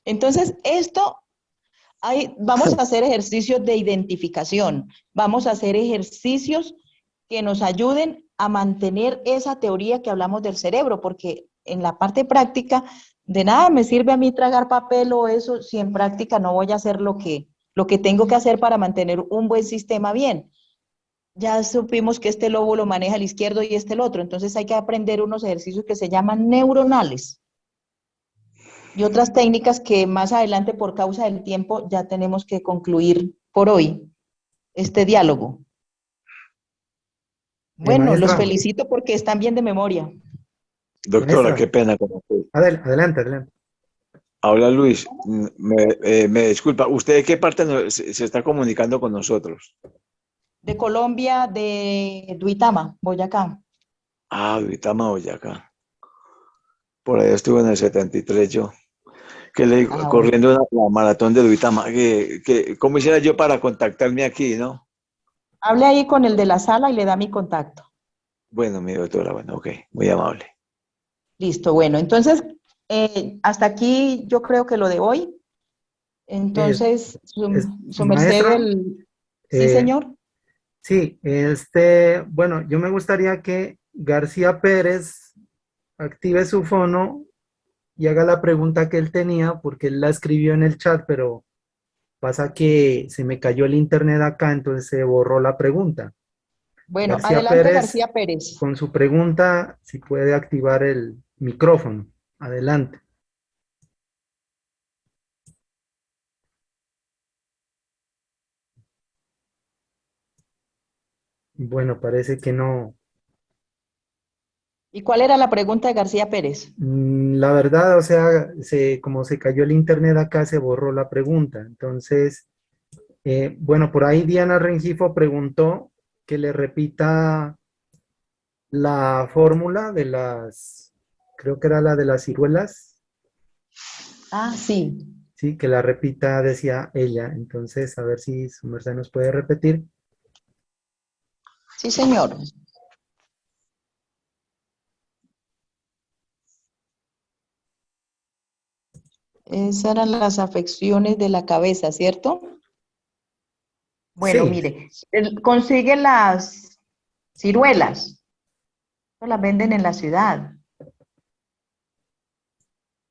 Speaker 1: Entonces, vamos a hacer ejercicios de identificación. Vamos a hacer ejercicios que nos ayuden a mantener esa teoría que hablamos del cerebro, porque en la parte práctica, de nada me sirve a mí tragar papel o eso, si en práctica no voy a hacer lo que tengo que hacer para mantener un buen sistema bien. Ya supimos que este lobo lo maneja el izquierdo y este el otro, entonces hay que aprender unos ejercicios que se llaman neuronales y otras técnicas que más adelante por causa del tiempo ya tenemos que concluir por hoy este diálogo. Bueno,
Speaker 2: maestra.
Speaker 1: los felicito porque están bien de memoria.
Speaker 10: Doctora,
Speaker 2: Maestra.
Speaker 10: qué pena con usted.
Speaker 2: Adelante.
Speaker 10: Habla Luis. Me disculpa. ¿Usted de qué parte se está comunicando con nosotros?
Speaker 1: De Colombia, de Duitama, Boyacá.
Speaker 10: Ah, Duitama, Boyacá. Por ahí estuve en el 73 yo. Que le digo,
Speaker 1: Ah,
Speaker 10: corriendo la maratón de Duitama. ¿Cómo hiciera yo para contactarme aquí, no?
Speaker 1: Hable ahí con el de la sala y le da mi contacto.
Speaker 10: Bueno, mi doctora, bueno, ok, muy amable.
Speaker 1: Listo, bueno, entonces, hasta aquí yo creo que lo de hoy. Entonces, su merced
Speaker 2: maestra,
Speaker 1: Sí, señor.
Speaker 2: Sí, bueno, yo me gustaría que García Pérez active su fono y haga la pregunta que él tenía, porque él la escribió en el chat, pero pasa que se me cayó el internet acá, entonces se borró la pregunta.
Speaker 1: Bueno,
Speaker 2: García
Speaker 1: adelante
Speaker 2: Pérez,
Speaker 1: García Pérez.
Speaker 2: con su pregunta, si puede activar el micrófono. Adelante. Bueno, parece que no.
Speaker 1: ¿Y cuál era la pregunta de García Pérez?
Speaker 2: La verdad, o sea, como se cayó el internet acá, se borró la pregunta. Entonces, bueno, por ahí Diana Rengifo preguntó que le repita la fórmula de creo que era la de las ciruelas.
Speaker 1: Ah, sí.
Speaker 2: Sí, que la repita, decía ella. Entonces, a ver si su merced nos puede repetir.
Speaker 1: Sí, señor. Esas eran las afecciones de la cabeza, ¿cierto? Bueno,
Speaker 2: Sí.
Speaker 1: mire, consigue las ciruelas. Las venden en la ciudad.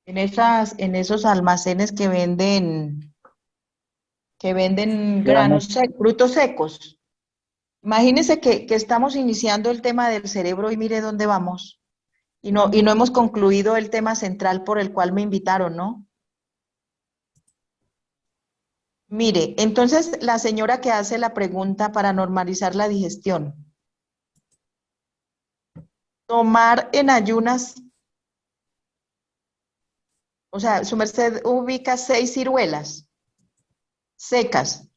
Speaker 1: En esos almacenes que venden granos frutos secos. Imagínense que estamos iniciando el tema del cerebro y mire dónde vamos. Y no hemos concluido el tema central por el cual me invitaron, ¿no? Mire, entonces la señora que hace la pregunta para normalizar la digestión. Tomar en ayunas, o sea, su merced ubica 6 ciruelas secas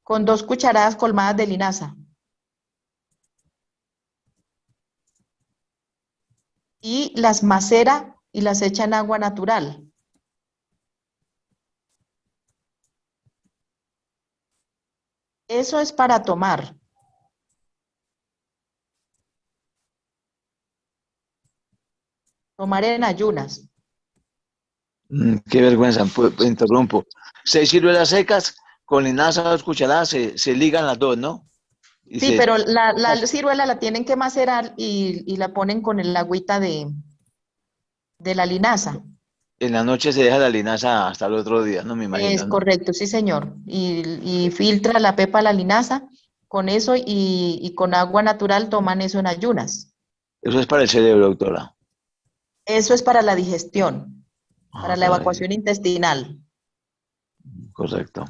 Speaker 1: con 2 cucharadas colmadas de linaza. Y las macera y las echa en agua natural. Eso es para tomar. Tomar en ayunas.
Speaker 10: Qué vergüenza, interrumpo. 6 ciruelas secas con linaza, 2 cucharadas, se ligan las dos, ¿no? Y
Speaker 1: Sí, pero la ciruela la tienen que macerar y la ponen con el agüita de la linaza.
Speaker 10: en la noche se deja la linaza hasta el otro día, no me imagino,
Speaker 1: Es
Speaker 10: ¿no?
Speaker 1: correcto, sí, señor. Y filtra la pepa la linaza con eso y con agua natural toman eso en ayunas.
Speaker 10: Eso es para el cerebro, doctora.
Speaker 1: Eso es para la digestión, para la
Speaker 10: Para
Speaker 1: evacuación intestinal.
Speaker 10: correcto.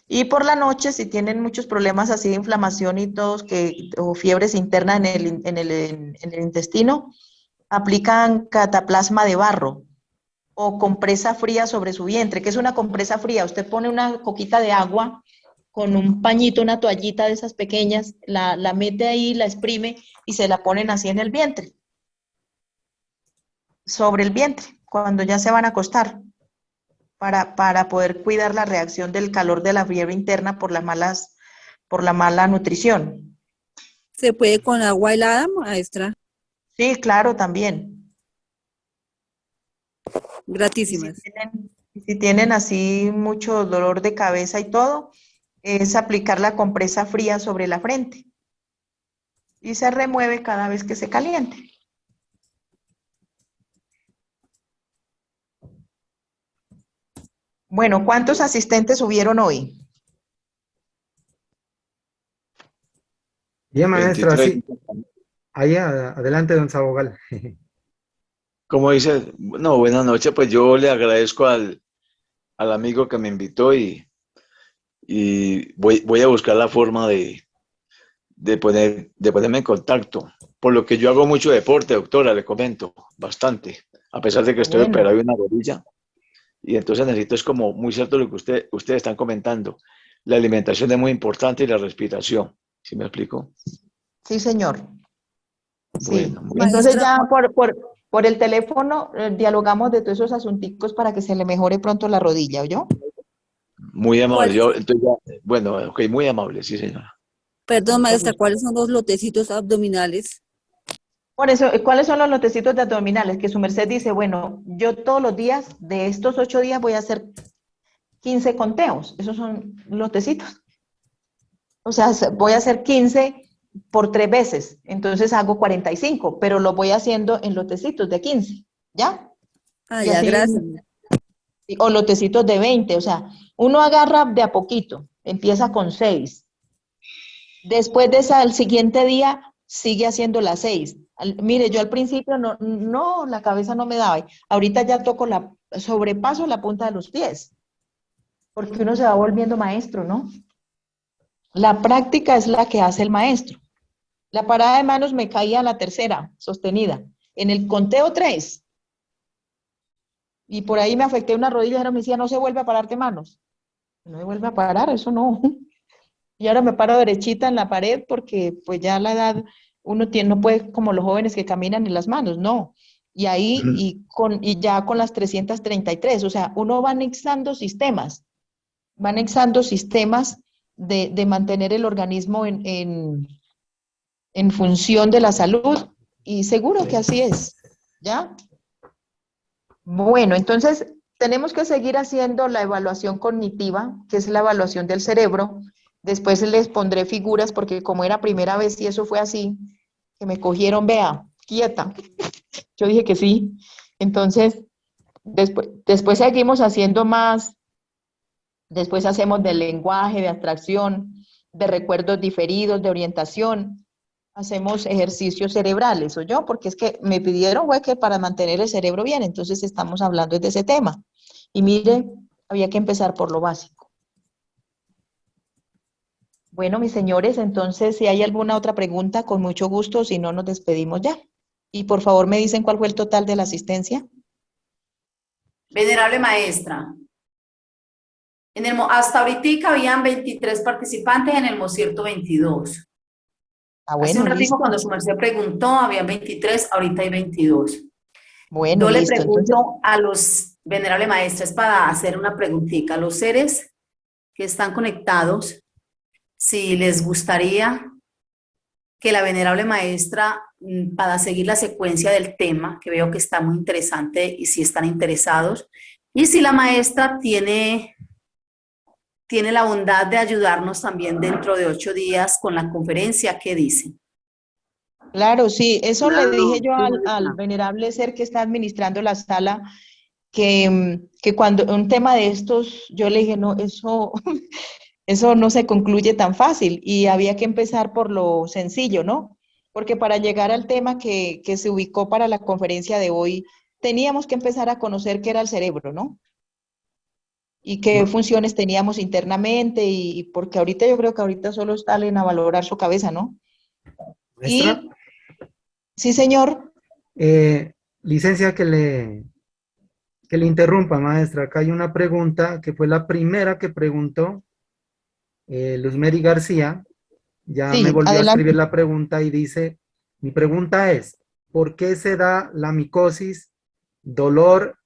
Speaker 1: Y por la noche, si tienen muchos problemas así de inflamación y todos, o fiebres internas en el intestino, aplican cataplasma de barro o compresa fría sobre su vientre. ¿Qué es una compresa fría? Usted pone una coquita de agua con un pañito, una toallita de esas pequeñas, la mete ahí, la exprime y se la ponen así en el vientre, sobre el vientre, cuando ya se van a acostar, para poder cuidar la reacción del calor de la fiebre interna por la mala nutrición.
Speaker 6: ¿Se puede con agua helada, maestra?
Speaker 1: Sí, claro, también.
Speaker 6: Gratísimas.
Speaker 1: Si tienen así mucho dolor de cabeza y todo, es aplicar la compresa fría sobre la frente y se remueve cada vez que se caliente. Bueno, ¿cuántos asistentes hubieron hoy?
Speaker 2: Bien, maestra,
Speaker 10: 23.
Speaker 2: sí. Ahí adelante, don Sabogal.
Speaker 10: Como dice, no, buenas noches, pues yo le agradezco al amigo que me invitó y voy a buscar la forma de ponerme en contacto. Por lo que yo hago mucho deporte, doctora, le comento, bastante, a pesar de que estoy
Speaker 1: Bueno.
Speaker 10: operado de una rodilla. Y entonces necesito, es como muy cierto lo que ustedes están comentando. La alimentación es muy importante y la respiración. ¿Sí me explico?
Speaker 1: Sí, señor. Sí.
Speaker 10: Bueno, muy,
Speaker 1: Entonces
Speaker 6: Maestra,
Speaker 1: ya por el teléfono dialogamos de todos esos asunticos para que se le mejore pronto la rodilla, ¿oyó?
Speaker 10: muy amable.
Speaker 6: ¿cuáles,
Speaker 10: Yo, entonces, bueno, ok, muy amable, sí, señora.
Speaker 6: perdón,
Speaker 1: Mucho
Speaker 6: maestra,
Speaker 1: gusto.
Speaker 6: ¿cuáles son los lotecitos abdominales?
Speaker 1: Por eso, ¿cuáles son los lotecitos de abdominales? Que su merced dice, bueno, yo todos los días, de estos 8 días, voy a hacer 15 conteos. Esos son lotecitos. O sea, voy a hacer 15 por 3 veces. Entonces hago 45, pero lo voy haciendo en lotecitos de 15, ¿ya?
Speaker 6: Ah,
Speaker 1: Y
Speaker 6: ya,
Speaker 1: así,
Speaker 6: gracias.
Speaker 1: o lotecitos de 20. O sea, uno agarra de a poquito, empieza con 6. Después de esa, al siguiente día, sigue haciendo las 6. Mire, yo al principio no, la cabeza no me daba. Ahorita ya toco sobrepaso la punta de los pies, porque uno se va volviendo maestro, ¿no? La práctica es la que hace el maestro. La parada de manos me caía a la tercera, sostenida. En el conteo 3. Y por ahí me afecté una rodilla, y me decía, no se vuelve a pararte manos. No se vuelve a parar, eso no. Y ahora me paro derechita en la pared porque pues ya a la edad uno no puede como los jóvenes que caminan en las manos, no. Y ahí y ya con las 333, o sea, uno va anexando sistemas de mantener el organismo en función de la salud y seguro que así es, ¿ya? Bueno, entonces tenemos que seguir haciendo la evaluación cognitiva, que es la evaluación del cerebro. Después les pondré figuras porque como era primera vez y eso fue así, que me cogieron, vea, quieta. Yo dije que sí. Entonces, después seguimos haciendo más. Después hacemos del lenguaje, de abstracción, de recuerdos diferidos, de orientación. Hacemos ejercicios cerebrales, ¿o yo? Porque es que me pidieron, fue que para mantener el cerebro bien, entonces estamos hablando de ese tema. Y mire, Había que empezar por lo básico. Bueno, mis señores, entonces, si hay alguna otra pregunta, con mucho gusto, si no, nos despedimos ya. Y por favor, me dicen cuál fue el total de la asistencia.
Speaker 11: Venerable maestra, hasta ahorita habían 23 participantes, en el concierto 22.
Speaker 1: Ah,
Speaker 11: Hace un
Speaker 1: bueno,
Speaker 11: ratito
Speaker 1: listo.
Speaker 11: cuando su merced preguntó, habían 23, ahorita hay 22.
Speaker 1: Bueno,
Speaker 11: Yo le
Speaker 1: listo. Entonces,
Speaker 11: pregunto a los venerables maestras para hacer una preguntita. Los seres que están conectados, si les gustaría que la venerable maestra, para seguir la secuencia del tema, que veo que está muy interesante y si están interesados, y si la maestra tiene la bondad de ayudarnos también dentro de 8 días con la conferencia, ¿qué dicen?
Speaker 1: claro, sí, eso le dije yo
Speaker 7: Sí,
Speaker 1: al
Speaker 7: maestra.
Speaker 1: venerable ser que está administrando la sala, que cuando un tema de estos, yo le dije, no, eso, eso no se concluye tan fácil y había que empezar por lo sencillo, ¿no? Porque para llegar al tema que se ubicó para la conferencia de hoy, teníamos que empezar a conocer qué era el cerebro, ¿no? Y qué funciones teníamos internamente y porque ahorita yo creo que ahorita solo salen a valorar su cabeza, ¿no?
Speaker 2: Maestra,
Speaker 1: Y sí, señor.
Speaker 2: licencia que le interrumpa, maestra. Acá hay una pregunta que fue la primera que preguntó Luzmeri García. Ya me
Speaker 1: Sí,
Speaker 2: volvió a
Speaker 1: adelante.
Speaker 2: escribir la pregunta y dice, mi pregunta es, ¿por qué se da la micosis, dolor,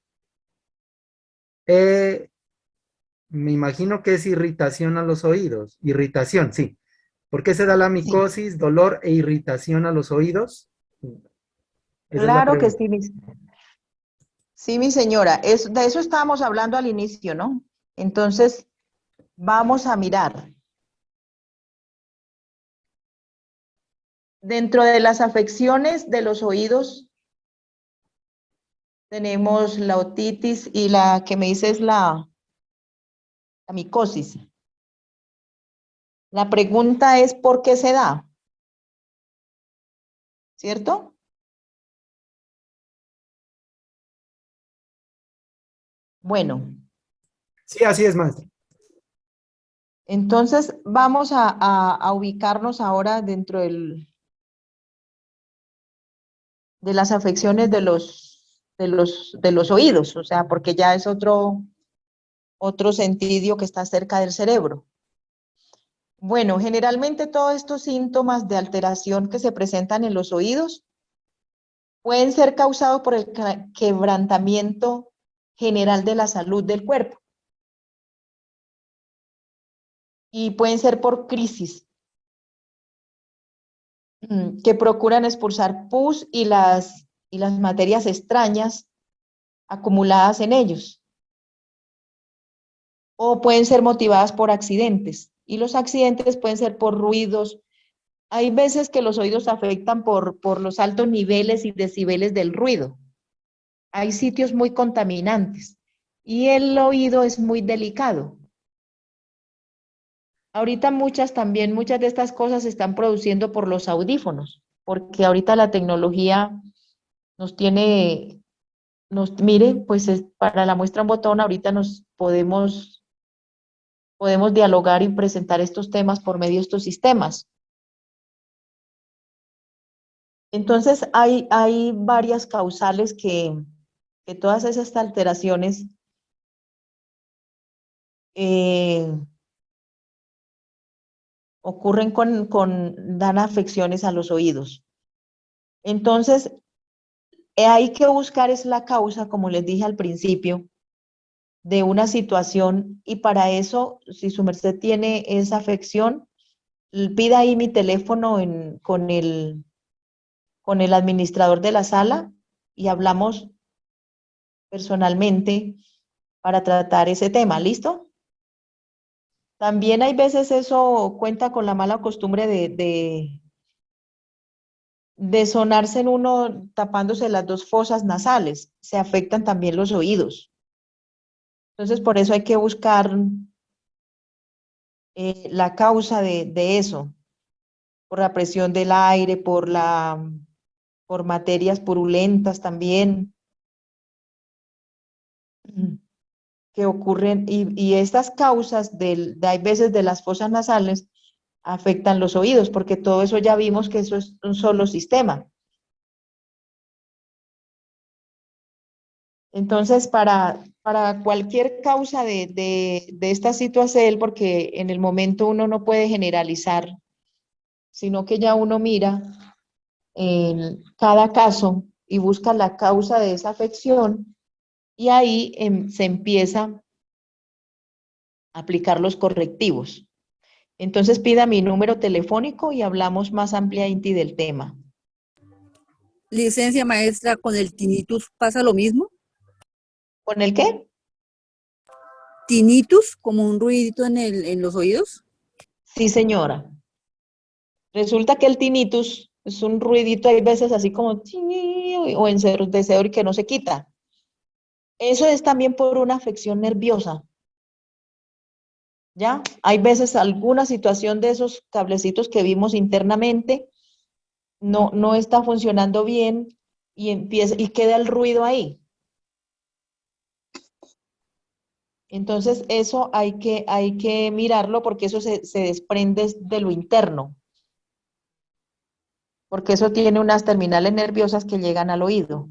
Speaker 2: me imagino que es irritación a los oídos? Irritación, sí. ¿Por qué se da la
Speaker 1: Sí,
Speaker 2: micosis, dolor e irritación a los oídos? Esa es la
Speaker 1: claro que
Speaker 2: pregunta.
Speaker 1: sí, sí, mi señora. De eso estábamos hablando al inicio, ¿no? Entonces, vamos a mirar. Dentro de las afecciones de los oídos, tenemos la otitis y la que me dice es la micosis. La pregunta es ¿por qué se da? ¿Cierto? Bueno,
Speaker 2: Sí, así es, maestra.
Speaker 1: entonces vamos a ubicarnos ahora dentro de las afecciones de los oídos, o sea, porque ya es otro sentido que está cerca del cerebro. Bueno, generalmente todos estos síntomas de alteración que se presentan en los oídos pueden ser causados por el quebrantamiento general de la salud del cuerpo y pueden ser por crisis que procuran expulsar pus y las materias extrañas acumuladas en ellos, o pueden ser motivadas por accidentes, y los accidentes pueden ser por ruidos. Hay veces que los oídos afectan por los altos niveles y decibeles del ruido. Hay sitios muy contaminantes y el oído es muy delicado. Ahorita muchas de estas cosas se están produciendo por los audífonos, porque ahorita la tecnología nos tiene, mire, pues para la muestra un botón, ahorita nos podemos dialogar y presentar estos temas por medio de estos sistemas. Entonces, hay varias causales que todas esas alteraciones ocurren dan afecciones a los oídos. Entonces, hay que buscar es la causa, como les dije al principio, de una situación y para eso, si su merced tiene esa afección, pida ahí mi teléfono con el administrador de la sala y hablamos personalmente para tratar ese tema, ¿listo? También hay veces eso cuenta con la mala costumbre de sonarse en uno tapándose las dos fosas nasales, se afectan también los oídos. Entonces, por eso hay que buscar la causa de eso, por la presión del aire, por materias purulentas también, que ocurren y estas causas hay veces de las fosas nasales afectan los oídos, porque todo eso ya vimos que eso es un solo sistema. Entonces, para cualquier causa de esta situación, porque en el momento uno no puede generalizar, sino que ya uno mira en cada caso y busca la causa de esa afección y ahí se empieza a aplicar los correctivos. Entonces pida mi número telefónico y hablamos más ampliamente del tema.
Speaker 6: Licencia maestra, ¿con el tinnitus pasa lo mismo?
Speaker 1: ¿Con el qué?
Speaker 6: ¿Tinnitus, como un ruidito en los oídos?
Speaker 1: Sí, señora. Resulta que el tinnitus es un ruidito, hay veces así como o ensordecedor y que no se quita. Eso es también por una afección nerviosa. ¿Ya? Hay veces alguna situación de esos cablecitos que vimos internamente no está funcionando bien y queda el ruido ahí. Entonces eso hay que mirarlo porque eso se desprende de lo interno. Porque eso tiene unas terminales nerviosas que llegan al oído.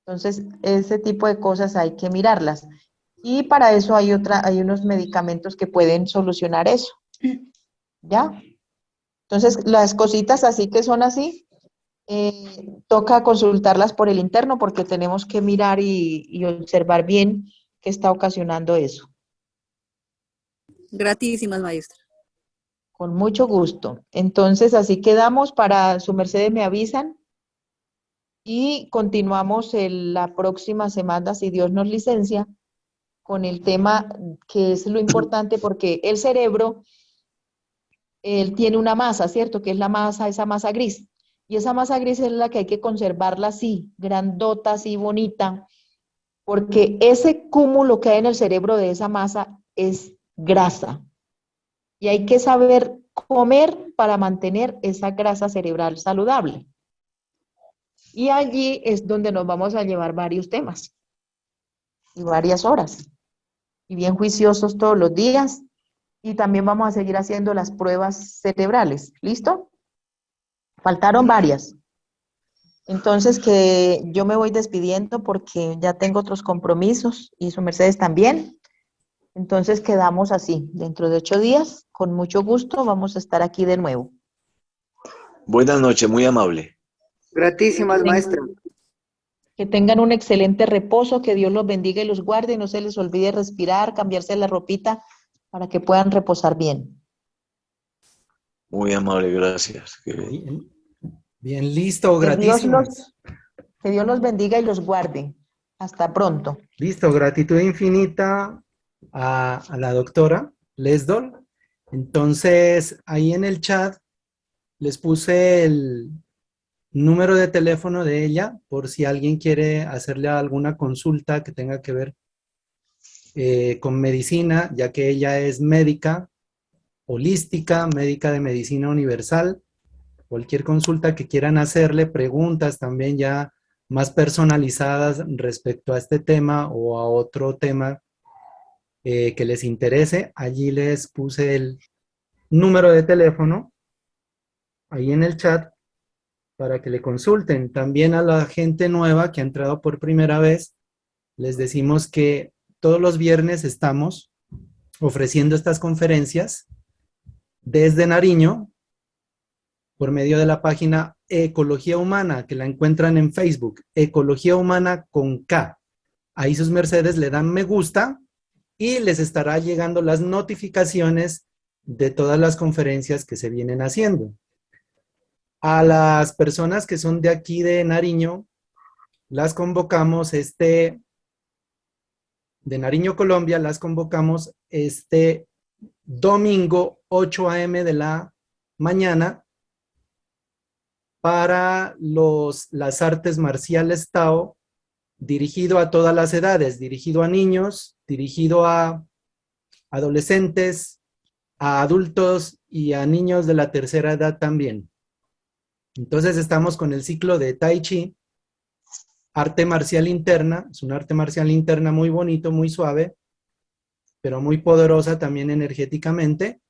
Speaker 1: Entonces, ese tipo de cosas hay que mirarlas. Y para eso hay unos medicamentos que pueden solucionar eso. ¿Ya? Entonces, las cositas así que son así, toca consultarlas por el interno porque tenemos que mirar y observar bien qué está ocasionando eso.
Speaker 6: Gratísimas, maestra.
Speaker 1: Con mucho gusto. Entonces, así quedamos. Para su merced me avisan y continuamos la próxima semana, si Dios nos licencia, con el tema que es lo importante porque el cerebro, él tiene una masa, ¿cierto? Que es la masa, esa masa gris. Y esa masa gris es la que hay que conservarla así, grandota, así bonita, porque ese cúmulo que hay en el cerebro de esa masa es grasa. Y hay que saber comer para mantener esa grasa cerebral saludable. Y allí es donde nos vamos a llevar varios temas y varias horas. Y bien juiciosos todos los días. Y también vamos a seguir haciendo las pruebas cerebrales. ¿Listo? Faltaron varias. Entonces, que yo me voy despidiendo porque ya tengo otros compromisos y su Mercedes también. Entonces, quedamos así. Dentro de 8 días, con mucho gusto, vamos a estar aquí de nuevo.
Speaker 10: Buenas noches, muy amable.
Speaker 7: Gratísimas, maestra.
Speaker 1: Que tengan un excelente reposo, que Dios los bendiga y los guarde. No se les olvide respirar, cambiarse la ropita para que puedan reposar bien.
Speaker 10: Muy amable, gracias.
Speaker 2: Bien, bien, listo,
Speaker 1: Que
Speaker 2: gratísimas.
Speaker 1: Que Dios los bendiga y los guarde. Hasta pronto.
Speaker 2: Listo, gratitud infinita a la doctora Lesdol. Entonces, ahí en el chat les puse el número de teléfono de ella por si alguien quiere hacerle alguna consulta que tenga que ver con medicina, ya que ella es médica holística, médica de medicina universal. Cualquier consulta que quieran hacerle, preguntas también ya más personalizadas respecto a este tema o a otro tema que les interese, allí les puse el número de teléfono ahí en el chat para que le consulten. También a la gente nueva que ha entrado por primera vez, les decimos que todos los viernes estamos ofreciendo estas conferencias desde Nariño por medio de la página Ecología Humana, que la encuentran en Facebook, Ecología Humana con K. Ahí sus mercedes le dan me gusta y les estará llegando las notificaciones de todas las conferencias que se vienen haciendo. A las personas que son de aquí de Nariño, las convocamos de Nariño, Colombia, las convocamos este domingo 8 a.m. de la mañana para las artes marciales Tao, dirigido a todas las edades, dirigido a niños, dirigido a adolescentes, a adultos y a niños de la tercera edad también. Entonces estamos con el ciclo de Tai Chi arte marcial interna, es un arte marcial interna muy bonito, muy suave, pero muy poderosa también energéticamente.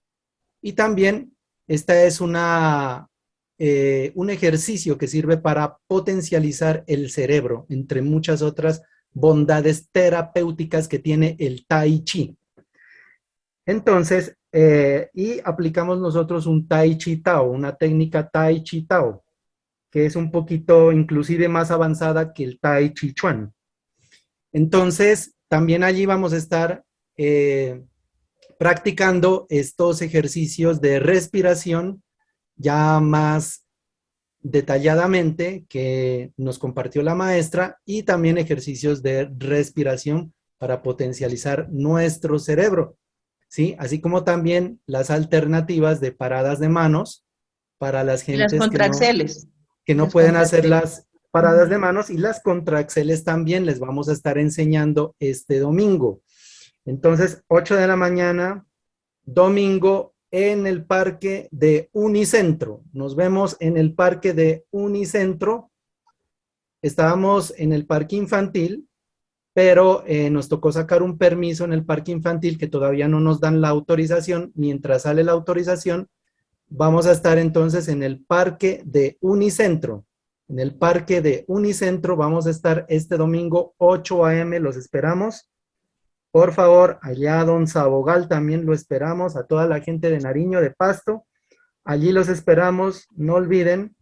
Speaker 2: Y también esta es un ejercicio que sirve para potencializar el cerebro, entre muchas otras bondades terapéuticas que tiene el Tai Chi. Entonces, y aplicamos nosotros un Tai Chi Tao, una técnica Tai Chi Tao, que es un poquito inclusive más avanzada que el Tai Chi Chuan. Entonces, también allí vamos a estar practicando estos ejercicios de respiración ya más detalladamente que nos compartió la maestra, y también ejercicios de respiración para potencializar nuestro cerebro, ¿sí? Así como también las alternativas de paradas de manos para las
Speaker 1: Y las
Speaker 2: gentes
Speaker 1: contraxeles.
Speaker 2: que no
Speaker 1: Las
Speaker 2: pueden hacer
Speaker 1: contraxeles.
Speaker 2: las paradas de manos, y las contraxeles también les vamos a estar enseñando este domingo. Entonces, 8 de la mañana, domingo, en el parque de Unicentro. Nos vemos en el parque de Unicentro. Estábamos en el parque infantil, pero nos tocó sacar un permiso en el parque infantil que todavía no nos dan la autorización. Mientras sale la autorización, vamos a estar entonces en el parque de Unicentro. En el parque de Unicentro vamos a estar este domingo 8 a.m. Los esperamos. Por favor, allá a don Sabogal también lo esperamos, a toda la gente de Nariño, de Pasto. Allí los esperamos. No olviden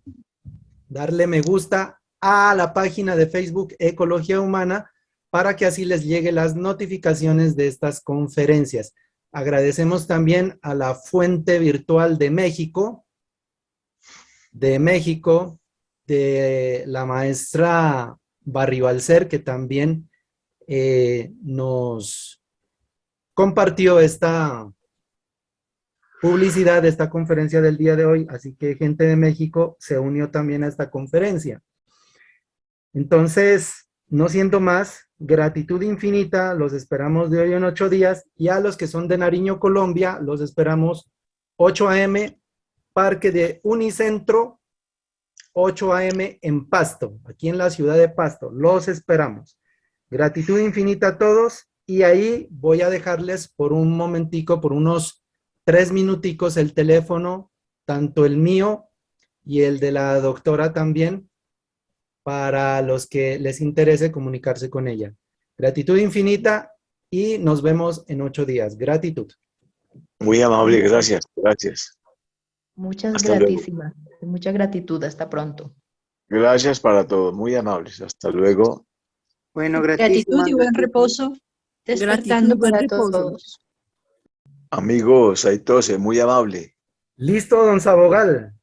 Speaker 2: darle me gusta a la página de Facebook Ecología Humana para que así les lleguen las notificaciones de estas conferencias. Agradecemos también a la Fuente Virtual de México, de la maestra Barribalcer, que también nos compartió esta publicidad de esta conferencia del día de hoy, así que gente de México se unió también a esta conferencia. Entonces, no siendo más, gratitud infinita, los esperamos de hoy en 8 días, y a los que son de Nariño, Colombia, los esperamos 8 a.m., Parque de Unicentro, 8 a.m. en Pasto, aquí en la ciudad de Pasto, los esperamos. Gratitud infinita a todos, y ahí voy a dejarles por un momentico, por unos 3 minuticos, el teléfono, tanto el mío y el de la doctora también, para los que les interese comunicarse con ella. Gratitud infinita y nos vemos en 8 días. Gratitud.
Speaker 10: Muy amable, gracias, gracias.
Speaker 1: Muchas
Speaker 10: Hasta luego.
Speaker 1: gratísimas. Mucha gratitud. Hasta pronto.
Speaker 10: Gracias para todos, muy amables. Hasta luego.
Speaker 7: Bueno,
Speaker 6: Gratitud y buen
Speaker 7: gratitud.
Speaker 6: reposo.
Speaker 1: Despertando
Speaker 6: Gratitud, buen
Speaker 1: para
Speaker 6: reposo.
Speaker 1: todos.
Speaker 10: Amigos, Saitose, muy amable.
Speaker 2: Listo, don Sabogal.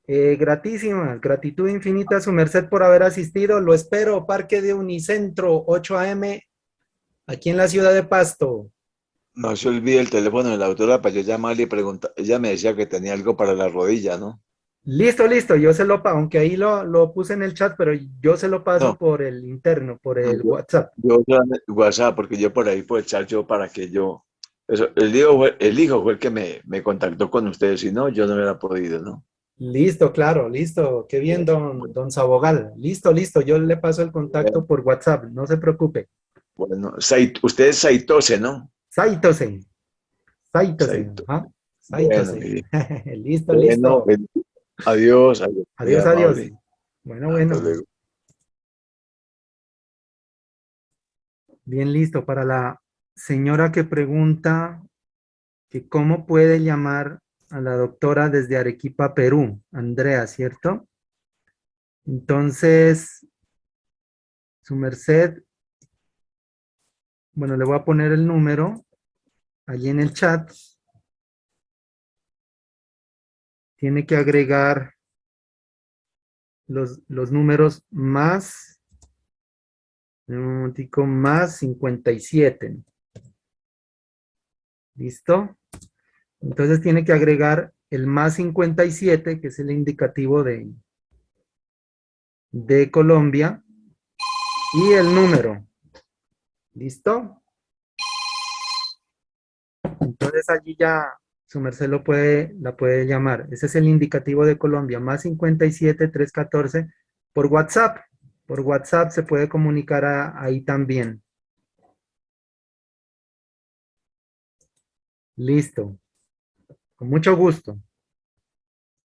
Speaker 2: Gratísima, gratitud infinita a su merced por haber asistido. Lo espero, Parque de Unicentro, 8 a.m., aquí en la ciudad de Pasto.
Speaker 10: No se olvide el teléfono de la doctora para yo llamarle y preguntar. Ella me decía que tenía algo para la rodilla, ¿no?
Speaker 2: Listo, listo, yo se lo paso, aunque ahí lo puse en el chat, pero yo se lo paso
Speaker 10: No.
Speaker 2: por el interno, por el
Speaker 10: Yo-
Speaker 2: WhatsApp.
Speaker 10: Yo WhatsApp, porque yo por ahí puedo echar yo para que yo. Eso, el hijo fue el que me contactó con ustedes, si no, yo no hubiera podido, ¿no?
Speaker 2: Listo, claro, listo. Qué bien, don Sabogal. Listo, listo, yo le paso el contacto por WhatsApp, no se preocupe.
Speaker 10: Bueno, usted es Saitose, ¿no?
Speaker 2: Saitose. Saitose.
Speaker 10: Saito.
Speaker 2: Ajá.
Speaker 10: Bueno,
Speaker 2: Saitose. Listo,
Speaker 10: bueno,
Speaker 2: listo.
Speaker 10: adiós, adiós. Muy
Speaker 2: Adiós, adiós.
Speaker 10: amable.
Speaker 2: Bueno,
Speaker 10: Hasta
Speaker 2: bueno.
Speaker 10: luego.
Speaker 2: Bien, listo. Para la señora que pregunta que cómo puede llamar a la doctora desde Arequipa, Perú, Andrea, ¿cierto? Entonces, su merced, bueno, le voy a poner el número allí en el chat. Tiene que agregar los números más, un momentico, más 57. ¿Listo? Entonces tiene que agregar el más 57, que es el indicativo de Colombia, y el número. ¿Listo? Entonces allí ya su merced la puede llamar. Ese es el indicativo de Colombia, más 57 314 por WhatsApp. Por WhatsApp se puede comunicar ahí también. Listo. Con mucho gusto.